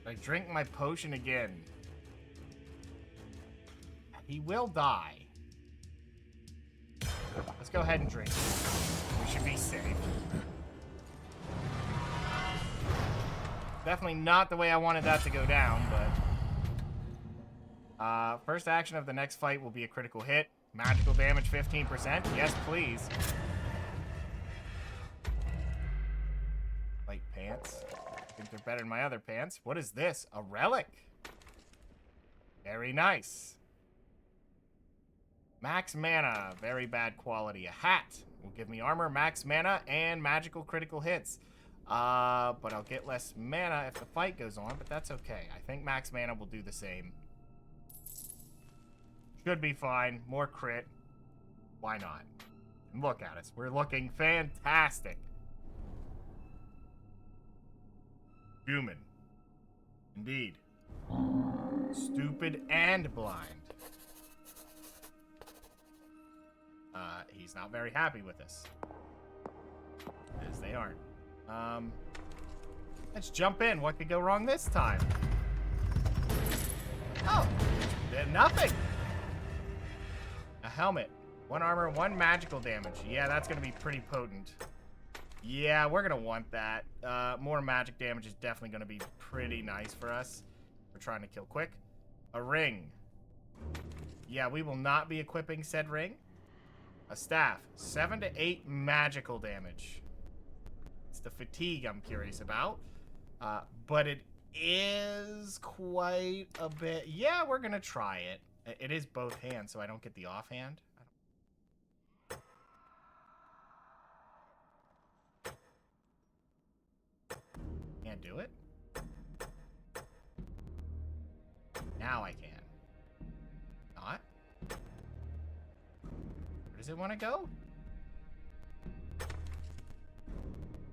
Speaker 1: I drink my potion again. He will die. Let's go ahead and drink. We should be safe. Definitely not the way I wanted that to go down, but... first action of the next fight will be a critical hit. Magical damage 15%. Yes, please. Light pants. I think they're better than my other pants. What is this? A relic. Very nice. Max mana. Very bad quality. A hat will give me armor, max mana, and magical critical hits. But I'll get less mana if the fight goes on, but that's okay. I think max mana will do the same. Should be fine. More crit. Why not? And look at us. We're looking fantastic. Human. Indeed. Stupid and blind. He's not very happy with us. Because they aren't. Let's jump in. What could go wrong this time? Oh, nothing. A helmet. 1 armor, 1 magical damage. Yeah, that's going to be pretty potent. Yeah, we're going to want that. More magic damage is definitely going to be pretty nice for us. We're trying to kill quick. A ring. Yeah, we will not be equipping said ring. A staff. 7 to 8 magical damage. It's the fatigue I'm curious about. But it is quite a bit. Yeah, we're going to try it. It is both hands, so I don't get the offhand. Can't do it. Now I can. Not. Where does it want to go?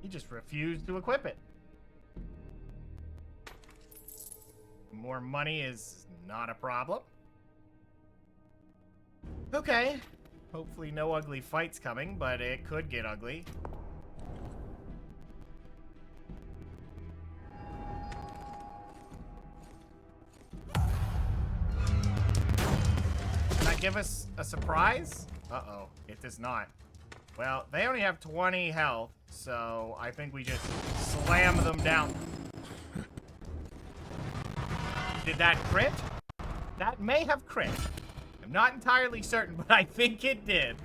Speaker 1: He just refused to equip it. More money is not a problem. Okay. Hopefully no ugly fights coming, but it could get ugly. Can that give us a surprise? Uh-oh. It does not. Well, they only have 20 health, so I think we just slam them down. Did that crit? That may have crit. I'm not entirely certain, but I think it did.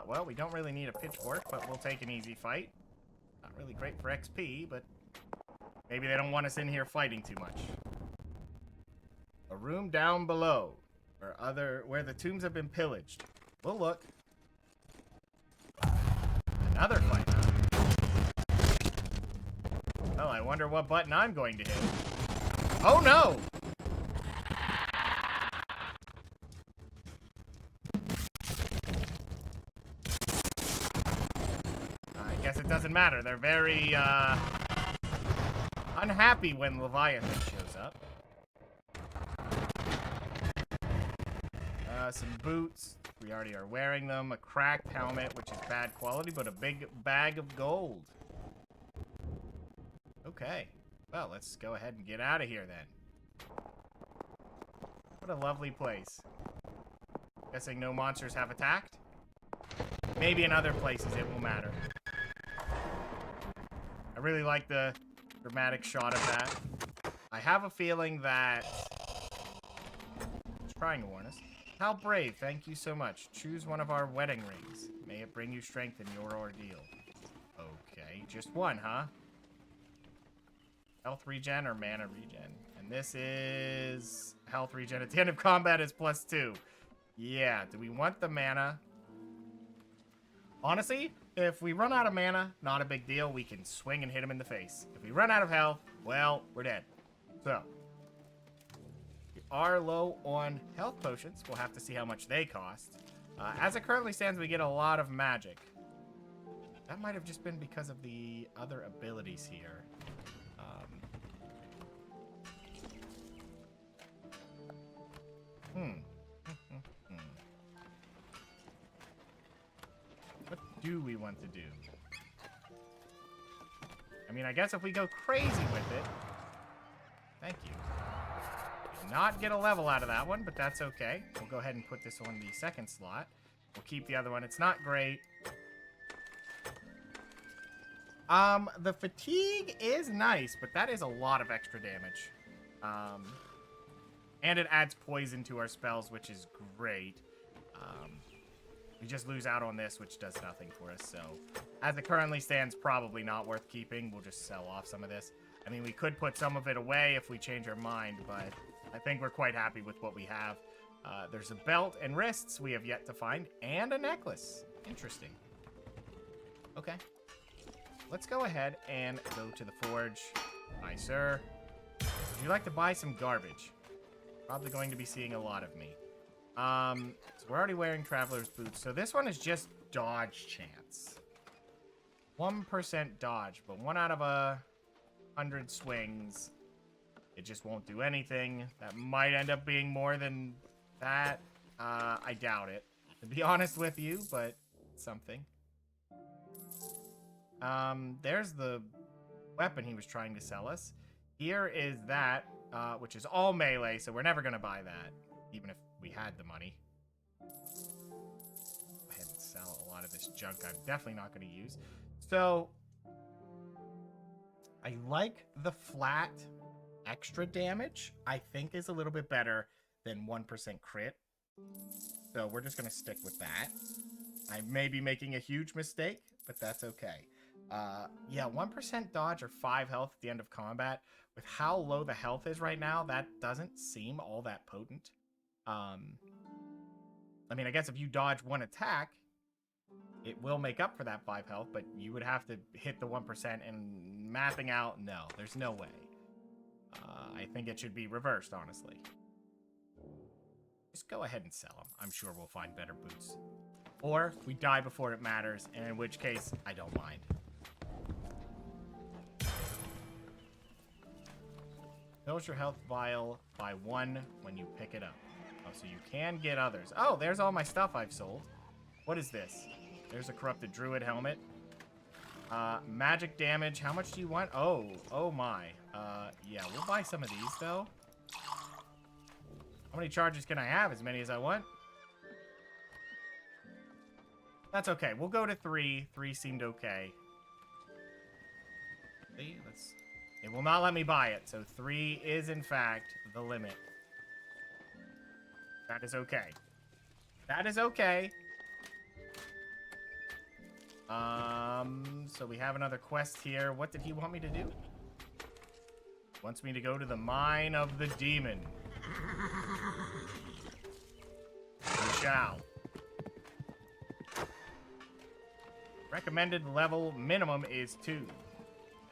Speaker 1: Well, we don't really need a pitchfork, but we'll take an easy fight. Not really great for XP, but maybe they don't want us in here fighting too much. A room down below, where the tombs have been pillaged. We'll look. Another fight, huh? Well, I wonder what button I'm going to hit. Oh no! I guess it doesn't matter. They're very, unhappy when Leviathan shows up. Some boots. We already are wearing them. A cracked helmet, which is bad quality, but a big bag of gold. Okay. Well, let's go ahead and get out of here then. What a lovely place. Guessing no monsters have attacked? Maybe in other places it will matter. I really like the dramatic shot of that. I have a feeling that... It's trying to warn us. How brave, thank you so much. Choose one of our wedding rings. May it bring you strength in your ordeal. Okay, just one, huh? Health regen or mana regen. And this is health regen. At the end of combat is +2. Yeah, do we want the mana? Honestly, if we run out of mana, not a big deal. We can swing and hit him in the face. If we run out of health, well, we're dead. So, we are low on health potions. We'll have to see how much they cost. As it currently stands, we get a lot of magic. That might have just been because of the other abilities here. What do we want to do? I mean, I guess if we go crazy with it... Thank you. Did not get a level out of that one, but that's okay. We'll go ahead and put this on the second slot. We'll keep the other one. It's not great. The fatigue is nice, but that is a lot of extra damage. And it adds poison to our spells, which is great. We just lose out on this, which does nothing for us. So, as it currently stands, probably not worth keeping. We'll just sell off some of this. I mean, we could put some of it away if we change our mind, but I think we're quite happy with what we have. There's a belt and wrists we have yet to find, and a necklace. Interesting. Okay. Let's go ahead and go to the forge. Hi, sir. Would you like to buy some garbage? Probably going to be seeing a lot of me. So we're already wearing traveler's boots. So this one is just dodge chance. 1% dodge, but 1 out of 100 swings it just won't do anything. That might end up being more than that. I doubt it, to be honest with you, but something. There's the weapon he was trying to sell us. Here is that, which is all melee, so we're never going to buy that, even if we had the money. Go ahead and sell a lot of this junk I'm definitely not going to use. So, I like the flat extra damage. I think is a little bit better than 1% crit. So we're just going to stick with that. I may be making a huge mistake, but that's okay. Yeah, 1% dodge or 5 health at the end of combat. With how low the health is right now, that doesn't seem all that potent. I mean, I guess if you dodge one attack, it will make up for that 5 health, but you would have to hit the 1% and mapping out, no, there's no way. I think it should be reversed, honestly. Just go ahead and sell them. I'm sure we'll find better boots. Or we die before it matters, and in which case, I don't mind. Fills your health vial by 1 when you pick it up. Oh, so you can get others. Oh, there's all my stuff I've sold. What is this? There's a corrupted druid helmet. Magic damage. How much do you want? Oh my. Yeah, we'll buy some of these, though. How many charges can I have? As many as I want? That's okay. We'll go to 3. 3 seemed okay. See, it will not let me buy it, so 3 is, in fact, the limit. That is okay. That is okay. So we have another quest here. What did he want me to do? Wants me to go to the Mine of the Demon. We shall. Recommended level minimum is 2.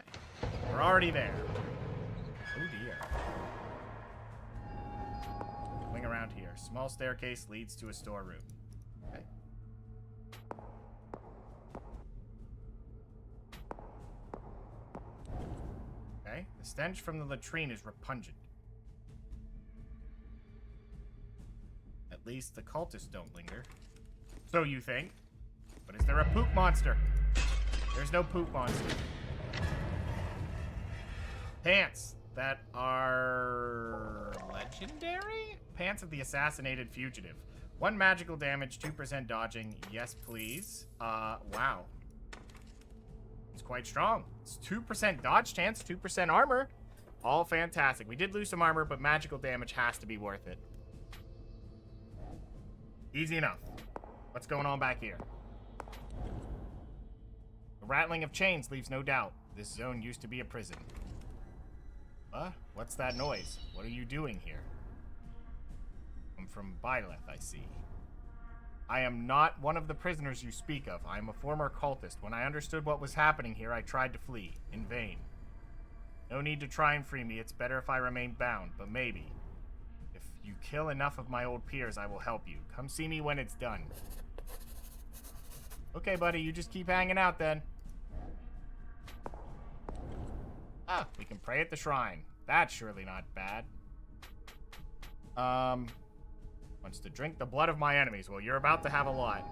Speaker 1: Okay. We're already there. Oh dear. Swing around here. Small staircase leads to a storeroom. Okay. Okay. The stench from the latrine is repugnant. At least the cultists don't linger. So you think. But is there a poop monster? There's no poop monster. Pants that are legendary? Pants of the Assassinated Fugitive. 1 magical damage, 2% dodging. Yes, please. Wow. It's quite strong. It's 2% dodge chance, 2% armor. All fantastic. We did lose some armor, but magical damage has to be worth it. Easy enough. What's going on back here? The rattling of chains leaves no doubt. This zone used to be a prison. What's that noise? What are you doing here? I'm from Byleth, I see. I am not one of the prisoners you speak of. I am a former cultist. When I understood what was happening here, I tried to flee. In vain. No need to try and free me. It's better if I remain bound, but maybe. If you kill enough of my old peers, I will help you. Come see me when it's done. Okay, buddy, you just keep hanging out then. Ah, we can pray at the shrine. That's surely not bad. Wants to drink the blood of my enemies. Well, you're about to have a lot.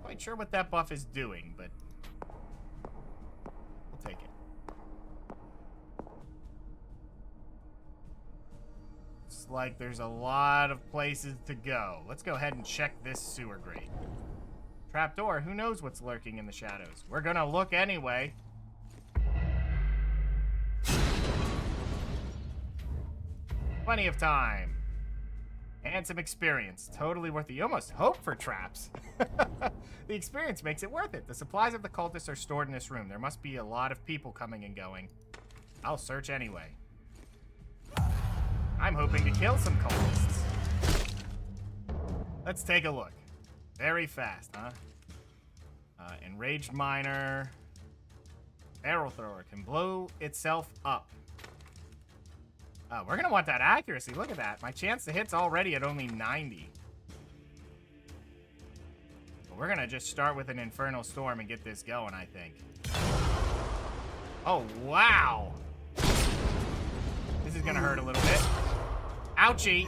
Speaker 1: Quite sure what that buff is doing, but we'll take it. It's like there's a lot of places to go. Let's go ahead and check this sewer grate. Trapdoor, who knows what's lurking in the shadows? We're gonna look anyway. Plenty of time. And some experience. Totally worth it. You almost hope for traps. The experience makes it worth it. The supplies of the cultists are stored in this room. There must be a lot of people coming and going. I'll search anyway. I'm hoping to kill some cultists. Let's take a look. Very fast, huh? Enraged miner. Barrel thrower can blow itself up. We're gonna want that accuracy. Look at that. My chance to hit's already at only 90. But we're gonna just start with an Infernal Storm and get this going, I think. Oh, wow. gonna hurt a little bit. Ouchie.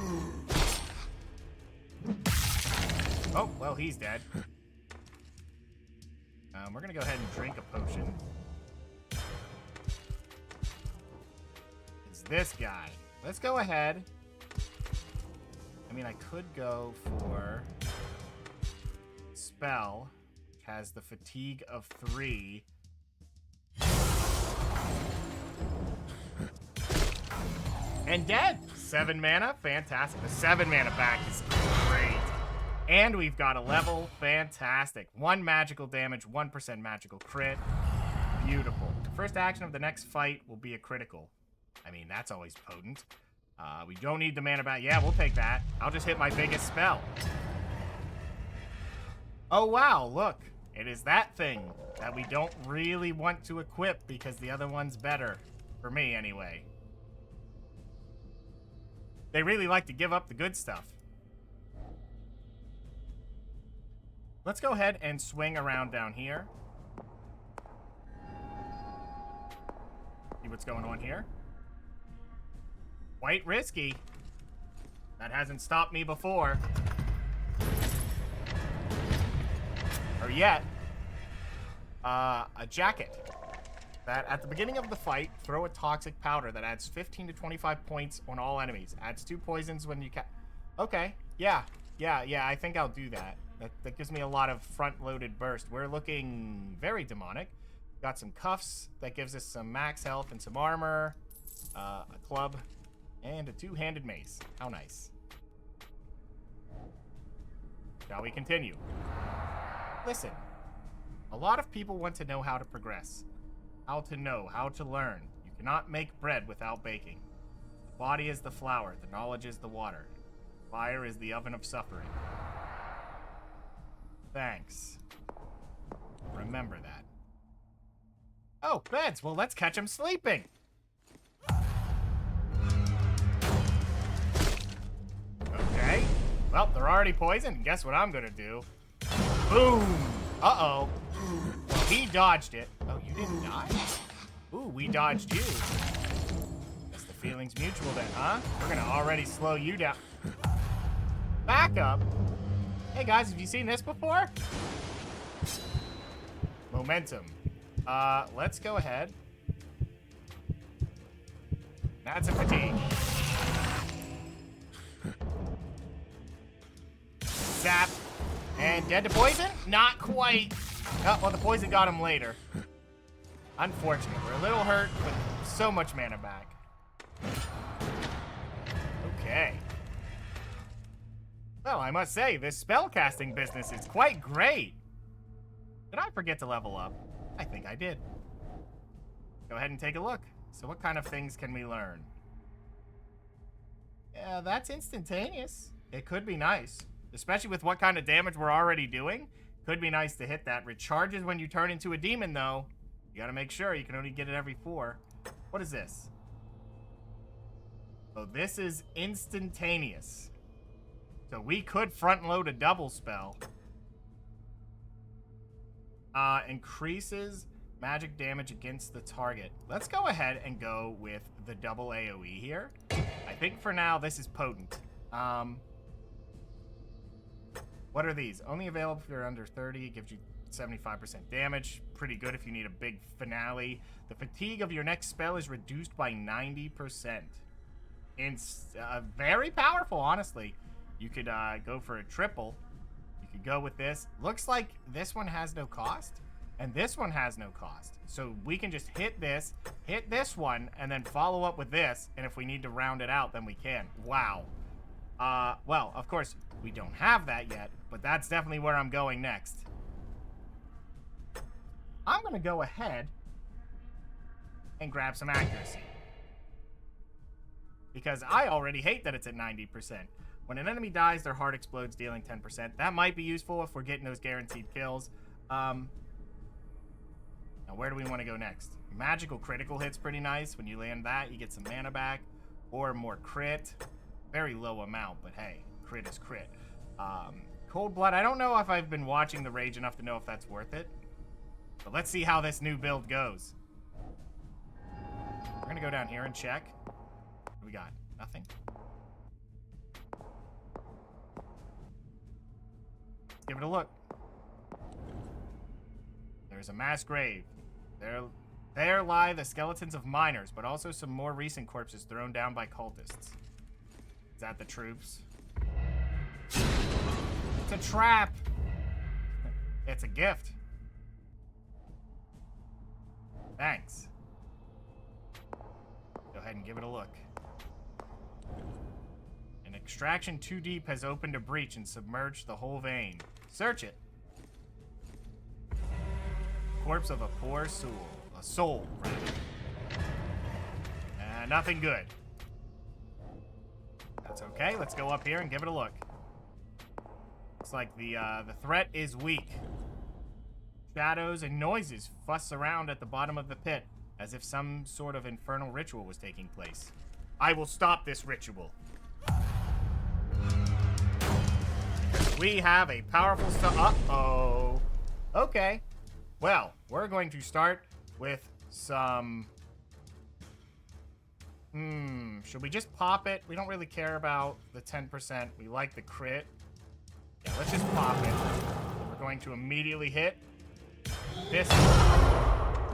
Speaker 1: Oh, well, he's dead. We're gonna go ahead and drink a potion. It's this guy. Let's go ahead. I mean, I could go for spell, which has the fatigue of 3. And dead. 7 mana. Fantastic. The 7 mana back is great. And we've got a level. Fantastic. 1 magical damage, 1% magical crit. Beautiful. The first action of the next fight will be a critical. I mean, that's always potent. We don't need the mana back. Yeah, we'll take that. I'll just hit my biggest spell. Oh, wow. Look. It is that thing that we don't really want to equip because the other one's better. For me, anyway. They really like to give up the good stuff. Let's go ahead and swing around down here. See what's going on here. Quite risky. That hasn't stopped me before. Or yet. A jacket. That at the beginning of the fight, throw a toxic powder that adds 15 to 25 points on all enemies. Adds 2 poisons when you Okay, yeah, I think I'll do that. That gives me a lot of front-loaded burst. We're looking very demonic. Got some cuffs. That gives us some max health and some armor. A club. And a 2-handed mace. How nice. Shall we continue? Listen. A lot of people want to know how to progress. How to know, how to learn. You cannot make bread without baking. The body is the flour. The knowledge is the water. Fire is the oven of suffering. Thanks. Remember that. Oh, beds. Well, let's catch them sleeping. Okay. Well, they're already poisoned. Guess what I'm gonna do? Boom. Uh-oh. Well, he dodged it. Oh, you didn't die? Ooh, we dodged you. Guess the feeling's mutual then, huh? We're gonna already slow you down. Back up. Hey guys, have you seen this before? Momentum. Let's go ahead. That's a fatigue. Zap. And dead to poison? Not quite. Oh, well, the poison got him later. Unfortunate. We're a little hurt, but so much mana back. Okay. Well, I must say, this spellcasting business is quite great. Did I forget to level up? I think I did. Go ahead and take a look. So what kind of things can we learn? Yeah, that's instantaneous. It could be nice. Especially with what kind of damage we're already doing. Could be nice to hit that. Recharges when you turn into a demon, though. You gotta make sure. You can only get it every 4. What is this? Oh, this is instantaneous. So we could front load a double spell. Increases magic damage against the target. Let's go ahead and go with the double AoE here. I think for now this is potent. What are these? Only available if you're under 30. Gives you 75% damage. Pretty good if you need a big finale. The fatigue of your next spell is reduced by 90%. It's very powerful, honestly. You could go for a triple. You could go with this. Looks like this one has no cost, and this one has no cost. So we can just hit this one, and then follow up with this, and if we need to round it out, then we can. Wow. Well, of course, we don't have that yet, but that's definitely where I'm going next. I'm going to go ahead and grab some accuracy. Because I already hate that it's at 90%. When an enemy dies, their heart explodes, dealing 10%. That might be useful if we're getting those guaranteed kills. Now, where do we want to go next? Magical critical hit's pretty nice. When you land that, you get some mana back. Or more crit. Very low amount, but hey, crit is crit. Cold Blood, I don't know if I've been watching the Rage enough to know if that's worth it. But let's see how this new build goes. We're going to go down here and check. we got? Nothing? Let's give it a look. There's a mass grave. There lie the skeletons of miners, but also some more recent corpses thrown down by cultists. Is that the troops? It's a trap! It's a gift. Thanks. Go ahead and give it a look. An extraction too deep has opened a breach and submerged the whole vein. Search it. Corpse of a poor soul. A soul, rather. Nothing good. That's okay. Let's go up here and give it a look. Looks like the threat is weak. Shadows and noises fuss around at the bottom of the pit, as if some sort of infernal ritual was taking place. I will stop this ritual. We have a powerful uh-oh. Okay. Well, we're going to start with some... should we just pop it? We don't really care about the 10%. We like the crit. Yeah, let's just pop it. We're going to immediately hit this.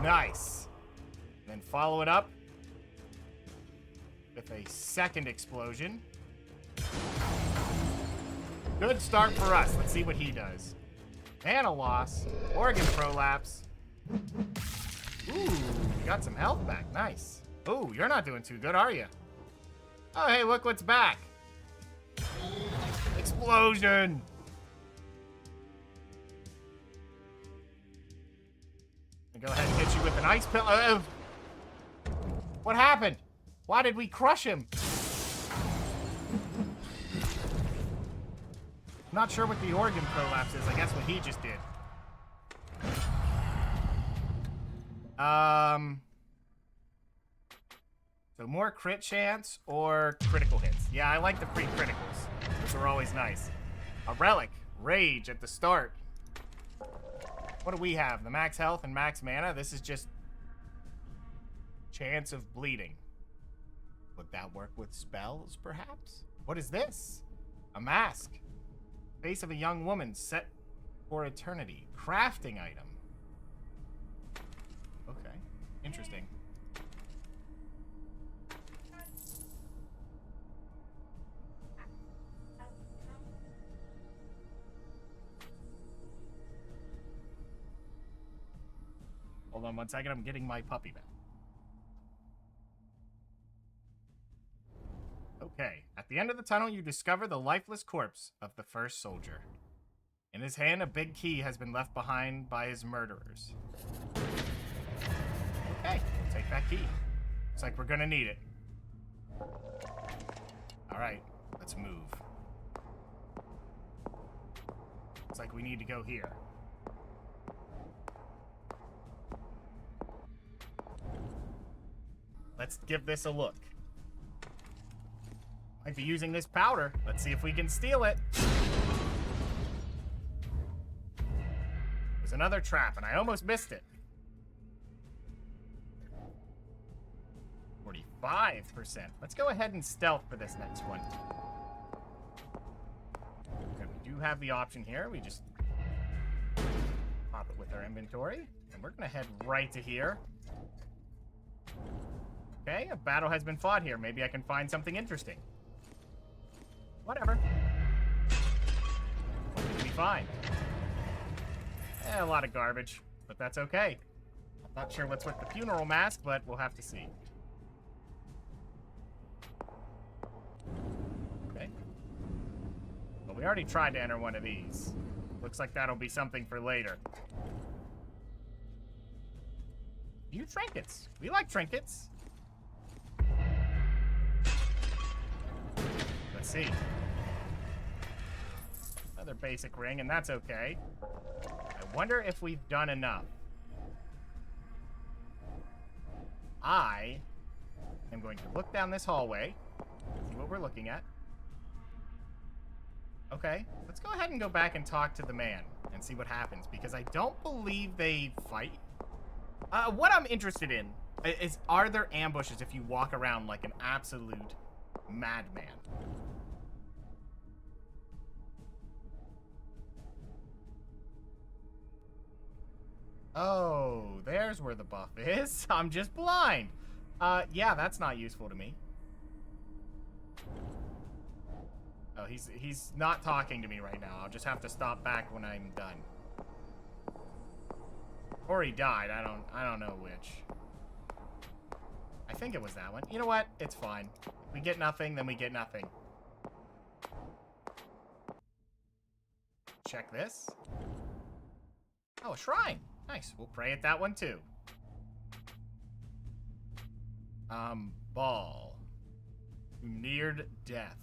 Speaker 1: Nice. Then follow it up with a second explosion. Good start for us. Let's see what he does. Mana loss. Organ prolapse. Ooh, we got some health back. Nice. Ooh, you're not doing too good, are you? Oh, hey, look what's back. Explosion. Go ahead and hit you with an ice pill. What happened? Why did we crush him? I'm not sure what the organ prolapse is. I guess what he just did. So more crit chance or critical hits. Yeah, I like the free criticals. Those are always nice. A relic. Rage at the start. What do we have? The max health and max mana? This is just chance of bleeding. Would that work with spells, perhaps? What is this? A mask. Face of a young woman set for eternity. Crafting item. Okay. Interesting. Hold on one second, I'm getting my puppy back. Okay, at the end of the tunnel, you discover the lifeless corpse of the first soldier. In his hand, a big key has been left behind by his murderers. Okay, we'll take that key. Looks like we're gonna need it. Alright, let's move. Looks like we need to go here. Let's give this a look. Might be using this powder. Let's see if we can steal it. There's another trap, and I almost missed it. 45%. Let's go ahead and stealth for this next one. Okay, we do have the option here. We just pop it with our inventory, and we're gonna head right to here. Okay, a battle has been fought here. Maybe I can find something interesting. Whatever. What did we find? A lot of garbage, but that's okay. I'm not sure what's with the funeral mask, but we'll have to see. Okay. Well, we already tried to enter one of these. Looks like that'll be something for later. View trinkets. We like trinkets. Let's see. Another basic ring, and that's okay. I wonder if we've done enough. I am going to look down this hallway, see what we're looking at. Okay, let's go ahead and go back and talk to the man and see what happens, because I don't believe they fight. What I'm interested in is, are there ambushes if you walk around like an absolute Madman. Oh, there's where the buff is. I'm just blind. Yeah, that's not useful to me. Oh, he's not talking to me right now. I'll just have to stop back when I'm done. Or he died. I don't know which. I think it was that one. You know what? It's fine. If we get nothing, then we get nothing. Check this. Oh, a shrine. Nice. We'll pray at that one too. Ball. Neared death.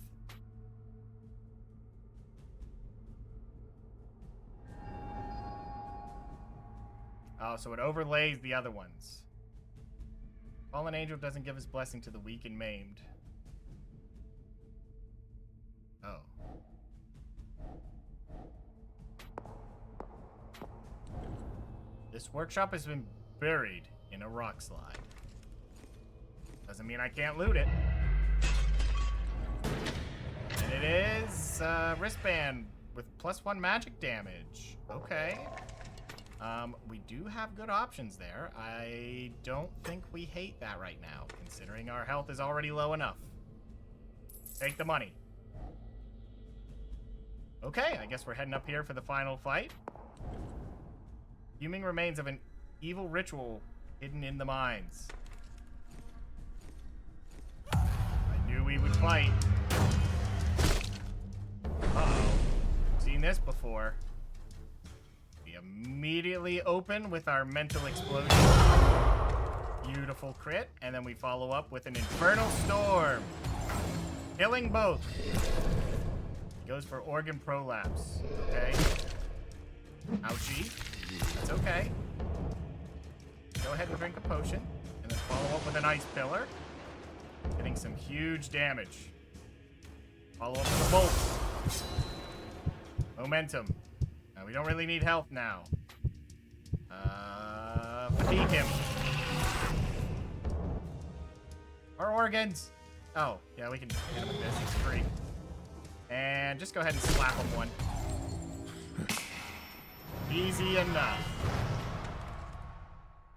Speaker 1: Oh, so it overlays the other ones. Fallen angel doesn't give his blessing to the weak and maimed. Oh. This workshop has been buried in a rock slide. Doesn't mean I can't loot it. And it is wristband with +1 magic damage. Okay. We do have good options there. I don't think we hate that right now, considering our health is already low enough. Take the money. Okay, I guess we're heading up here for the final fight. Fuming remains of an evil ritual hidden in the mines. I knew we would fight. Uh-oh. Seen this before. We immediately open with our mental explosion. Beautiful crit. And then we follow up with an infernal storm. Killing both. He goes for organ prolapse. Okay. Ouchie. That's okay. Go ahead and drink a potion. And then follow up with an ice pillar. Getting some huge damage. Follow up with a bolt. Momentum. Now, we don't really need health now. Fatigue him. Our organs. Oh, yeah, we can hit him with this. He's free. And just go ahead and slap him one. Easy enough.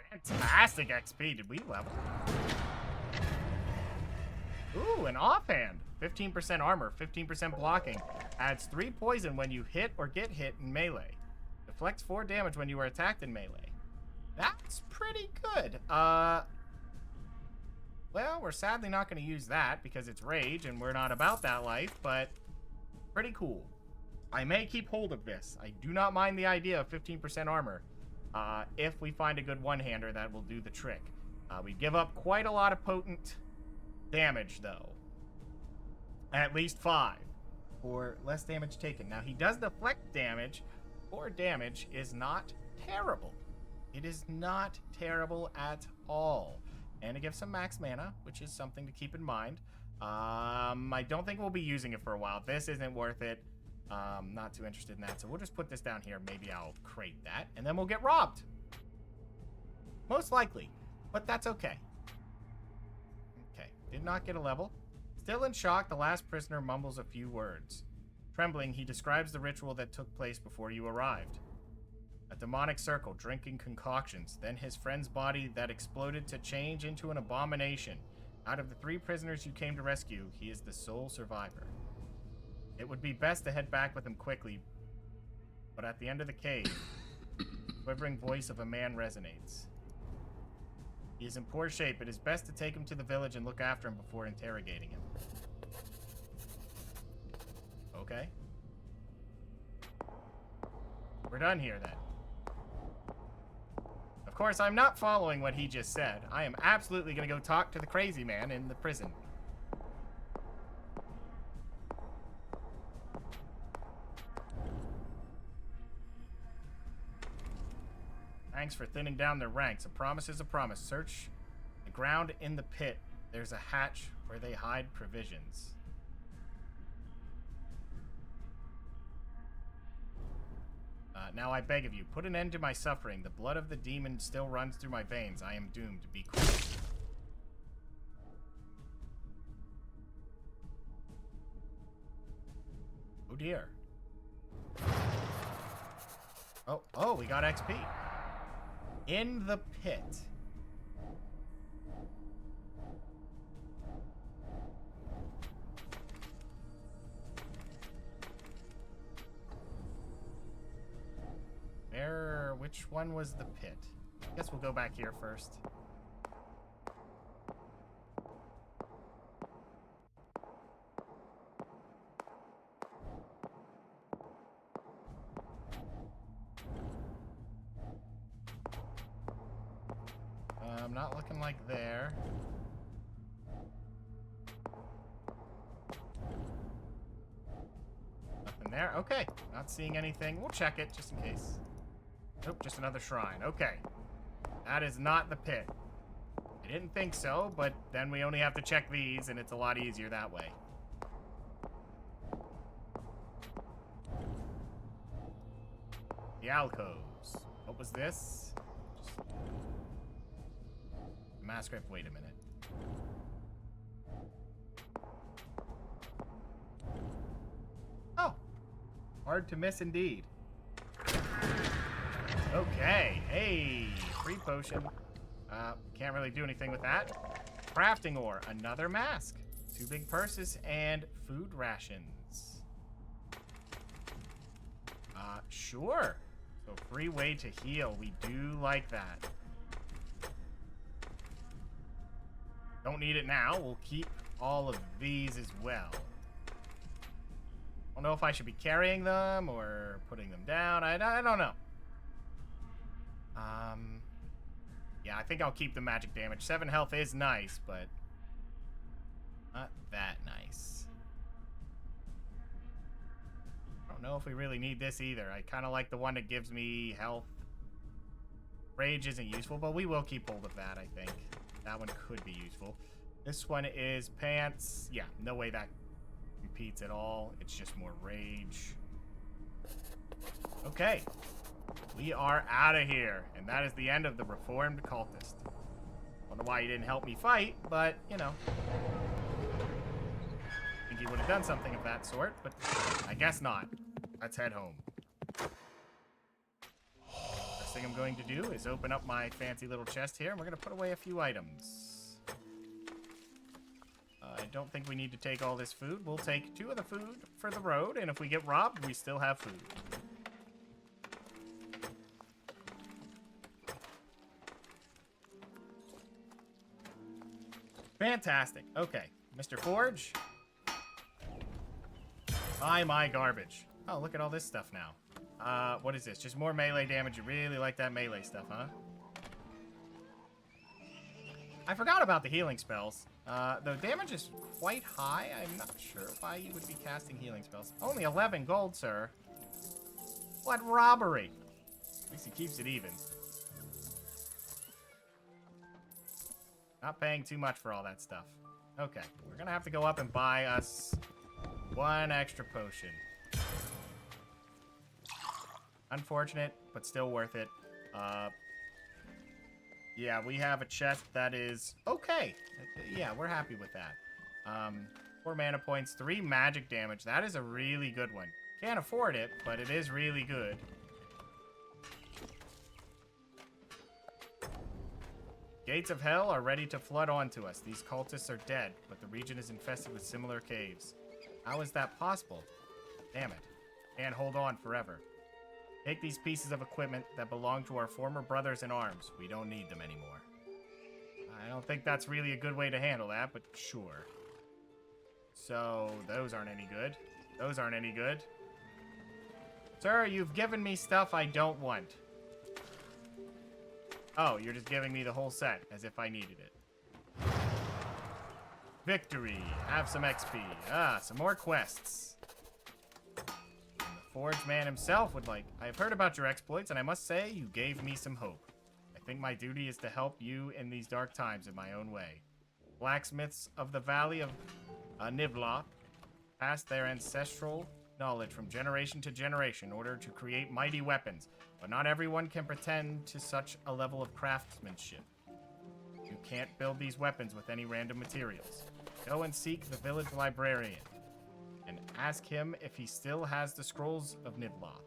Speaker 1: Fantastic XP. Did we level? Ooh, an offhand. 15% armor, 15% blocking. Adds 3 poison when you hit or get hit in melee. Deflects 4 damage when you are attacked in melee. That's pretty good. Well, we're sadly not going to use that because it's rage and we're not about that life, but pretty cool. I may keep hold of this. I do not mind the idea of 15% armor. If we find a good one-hander, that will do the trick. We give up quite a lot of potent damage, though. At least 5. For less damage taken. Now, he does deflect damage. 4 damage is not terrible. It is not terrible at all. And it gives some max mana, which is something to keep in mind. I don't think we'll be using it for a while. This isn't worth it. Not too interested in that. So we'll just put this down here. Maybe I'll crate that. And then we'll get robbed. Most likely. But that's okay. Okay. Did not get a level. Still in shock, the last prisoner mumbles a few words. Trembling, he describes the ritual that took place before you arrived. A demonic circle, drinking concoctions, then his friend's body that exploded to change into an abomination. Out of the 3 prisoners you came to rescue, he is the sole survivor. It would be best to head back with him quickly, but at the end of the cave, the quivering voice of a man resonates. He is in poor shape. It is best to take him to the village and look after him before interrogating him. Okay. We're done here, then. Of course, I'm not following what he just said. I am absolutely going to go talk to the crazy man in the prison. Thanks for thinning down their ranks. A promise is a promise. Search the ground in the pit. There's a hatch where they hide provisions. Now I beg of you, put an end to my suffering. The blood of the demon still runs through my veins. I am doomed to be quick. dear. Oh, we got XP. In the pit. Which one was the pit? I guess we'll go back here first. Not looking like there. Nothing there. Okay. Not seeing anything. We'll check it just in case. Nope, just another shrine. Okay. That is not the pit. I didn't think so, but then we only have to check these, and it's a lot easier that way. The alcoves. What was this? Mask grip. Wait a minute. Oh. Hard to miss indeed. Okay. Hey. Free potion. Can't really do anything with that. Crafting ore. Another mask. 2 big purses and food rations. Sure. So free way to heal. We do like that. Don't need it now. We'll keep all of these as well. Don't know if I should be carrying them or putting them down. I don't know. Yeah, I think I'll keep the magic damage. 7 health is nice, but not that nice. I don't know if we really need this either. I kind of like the one that gives me health. Rage isn't useful, but we will keep hold of that, I think. That one could be useful. This one is pants. Yeah, no way that repeats at all. It's just more rage. Okay. We are out of here. And that is the end of the Reformed Cultist. Don't know why he didn't help me fight, but, you know. I think he would have done something of that sort, but I guess not. Let's head home. First thing I'm going to do is open up my fancy little chest here, and we're going to put away a few items. I don't think we need to take all this food. We'll take 2 of the food for the road, and if we get robbed, we still have food. Fantastic. Okay, Mr. Forge. Buy my garbage. Oh, look at all this stuff now. What is this? Just more melee damage. You really like that melee stuff, huh? I forgot about the healing spells. The damage is quite high. I'm not sure why you would be casting healing spells. Only 11 gold, sir. What robbery? At least he keeps it even. Not paying too much for all that stuff. Okay, we're gonna have to go up and buy us 1 extra potion. Unfortunate, but still worth it. Yeah, we have a chest that is okay. Yeah, we're happy with that. 4 mana points, 3 magic damage. That is a really good one. Can't afford it, but it is really good. Gates of Hell are ready to flood onto us. These cultists are dead, but the region is infested with similar caves. How is that possible? Damn it. Can't hold on forever. Take these pieces of equipment that belong to our former brothers in arms. We don't need them anymore. I don't think that's really a good way to handle that, but sure. So, those aren't any good. Those aren't any good. Sir, you've given me stuff I don't want. Oh, you're just giving me the whole set, as if I needed it. Victory. Have some XP. Some more quests. And the Forge Man himself would like... I've heard about your exploits, and I must say, you gave me some hope. I think my duty is to help you in these dark times in my own way. Blacksmiths of the Valley of Nivla passed their ancestral knowledge from generation to generation in order to create mighty weapons, but not everyone can pretend to such a level of craftsmanship. You can't build these weapons with any random materials. Go and seek the village librarian and Ask him if he still has the scrolls of Nidloth.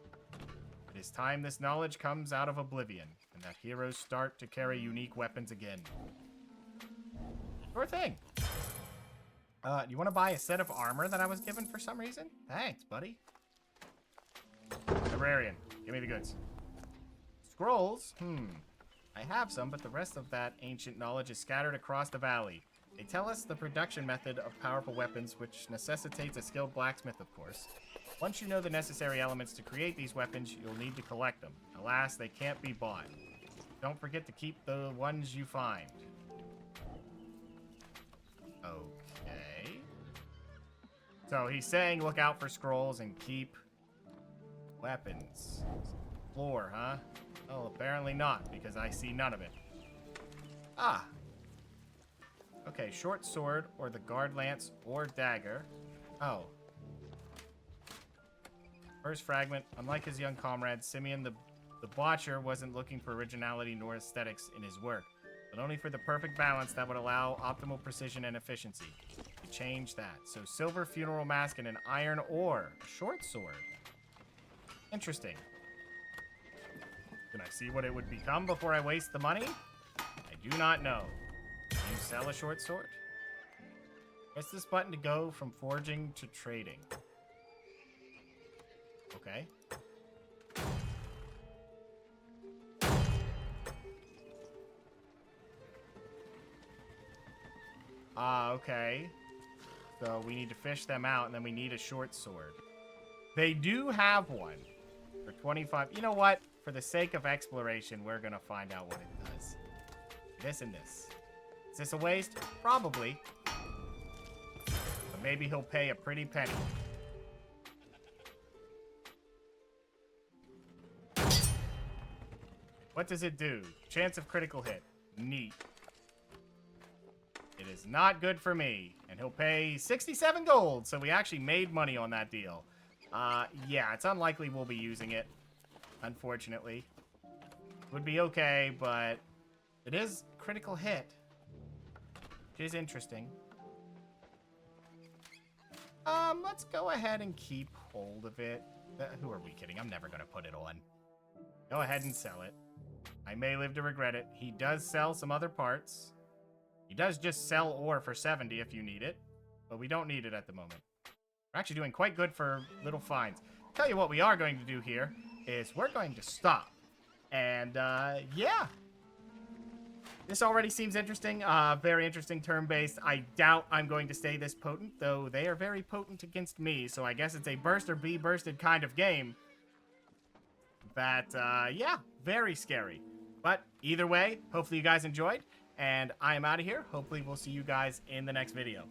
Speaker 1: It is time this knowledge comes out of oblivion, and that heroes start to carry unique weapons again. Sure thing. Do you want to buy a set of armor that I was given for some reason? Thanks, buddy. Librarian, give me the goods. Scrolls? I have some, but the rest of that ancient knowledge is scattered across the valley. They tell us the production method of powerful weapons, which necessitates a skilled blacksmith, of course. Once you know the necessary elements to create these weapons, you'll need to collect them. Alas, they can't be bought. Don't forget to keep the ones you find. Okay. So he's saying look out for scrolls and keep weapons. Floor, huh? Oh, apparently not, because I see none of it. Ah. Okay, short sword, or the guard lance, or dagger. Oh. First fragment. Unlike his young comrade, Simeon the Botcher wasn't looking for originality nor aesthetics in his work, but only for the perfect balance that would allow optimal precision and efficiency. He changed that. So silver funeral mask and an iron ore. A short sword. Interesting. Can I see what it would become before I waste the money? I do not know. Can you sell a short sword? Press this button to go from forging to trading. Okay. Okay. So we need to fish them out, and then we need a short sword. They do have one for 25. You know what? For the sake of exploration, we're going to find out what it does. This and this. Is this a waste? Probably. But maybe he'll pay a pretty penny. What does it do? Chance of critical hit. Neat. It is not good for me. And he'll pay 67 gold, so we actually made money on that deal. Yeah, it's unlikely we'll be using it, unfortunately. Would be okay, but it is critical hit, which is interesting. Let's go ahead and keep hold of it. Who are we kidding? I'm never going to put it on. Go ahead and sell it. I may live to regret it. He does sell some other parts. He does just sell ore for 70 if you need it, but we don't need it at the moment. We're actually doing quite good for little finds. Tell you what we are going to do here is we're going to stop. And, yeah. This already seems interesting. Very interesting turn-based. I doubt I'm going to stay this potent, though they are very potent against me, so I guess it's a burst or be bursted kind of game. That, yeah, very scary. But either way, hopefully you guys enjoyed, and I am out of here. Hopefully we'll see you guys in the next video.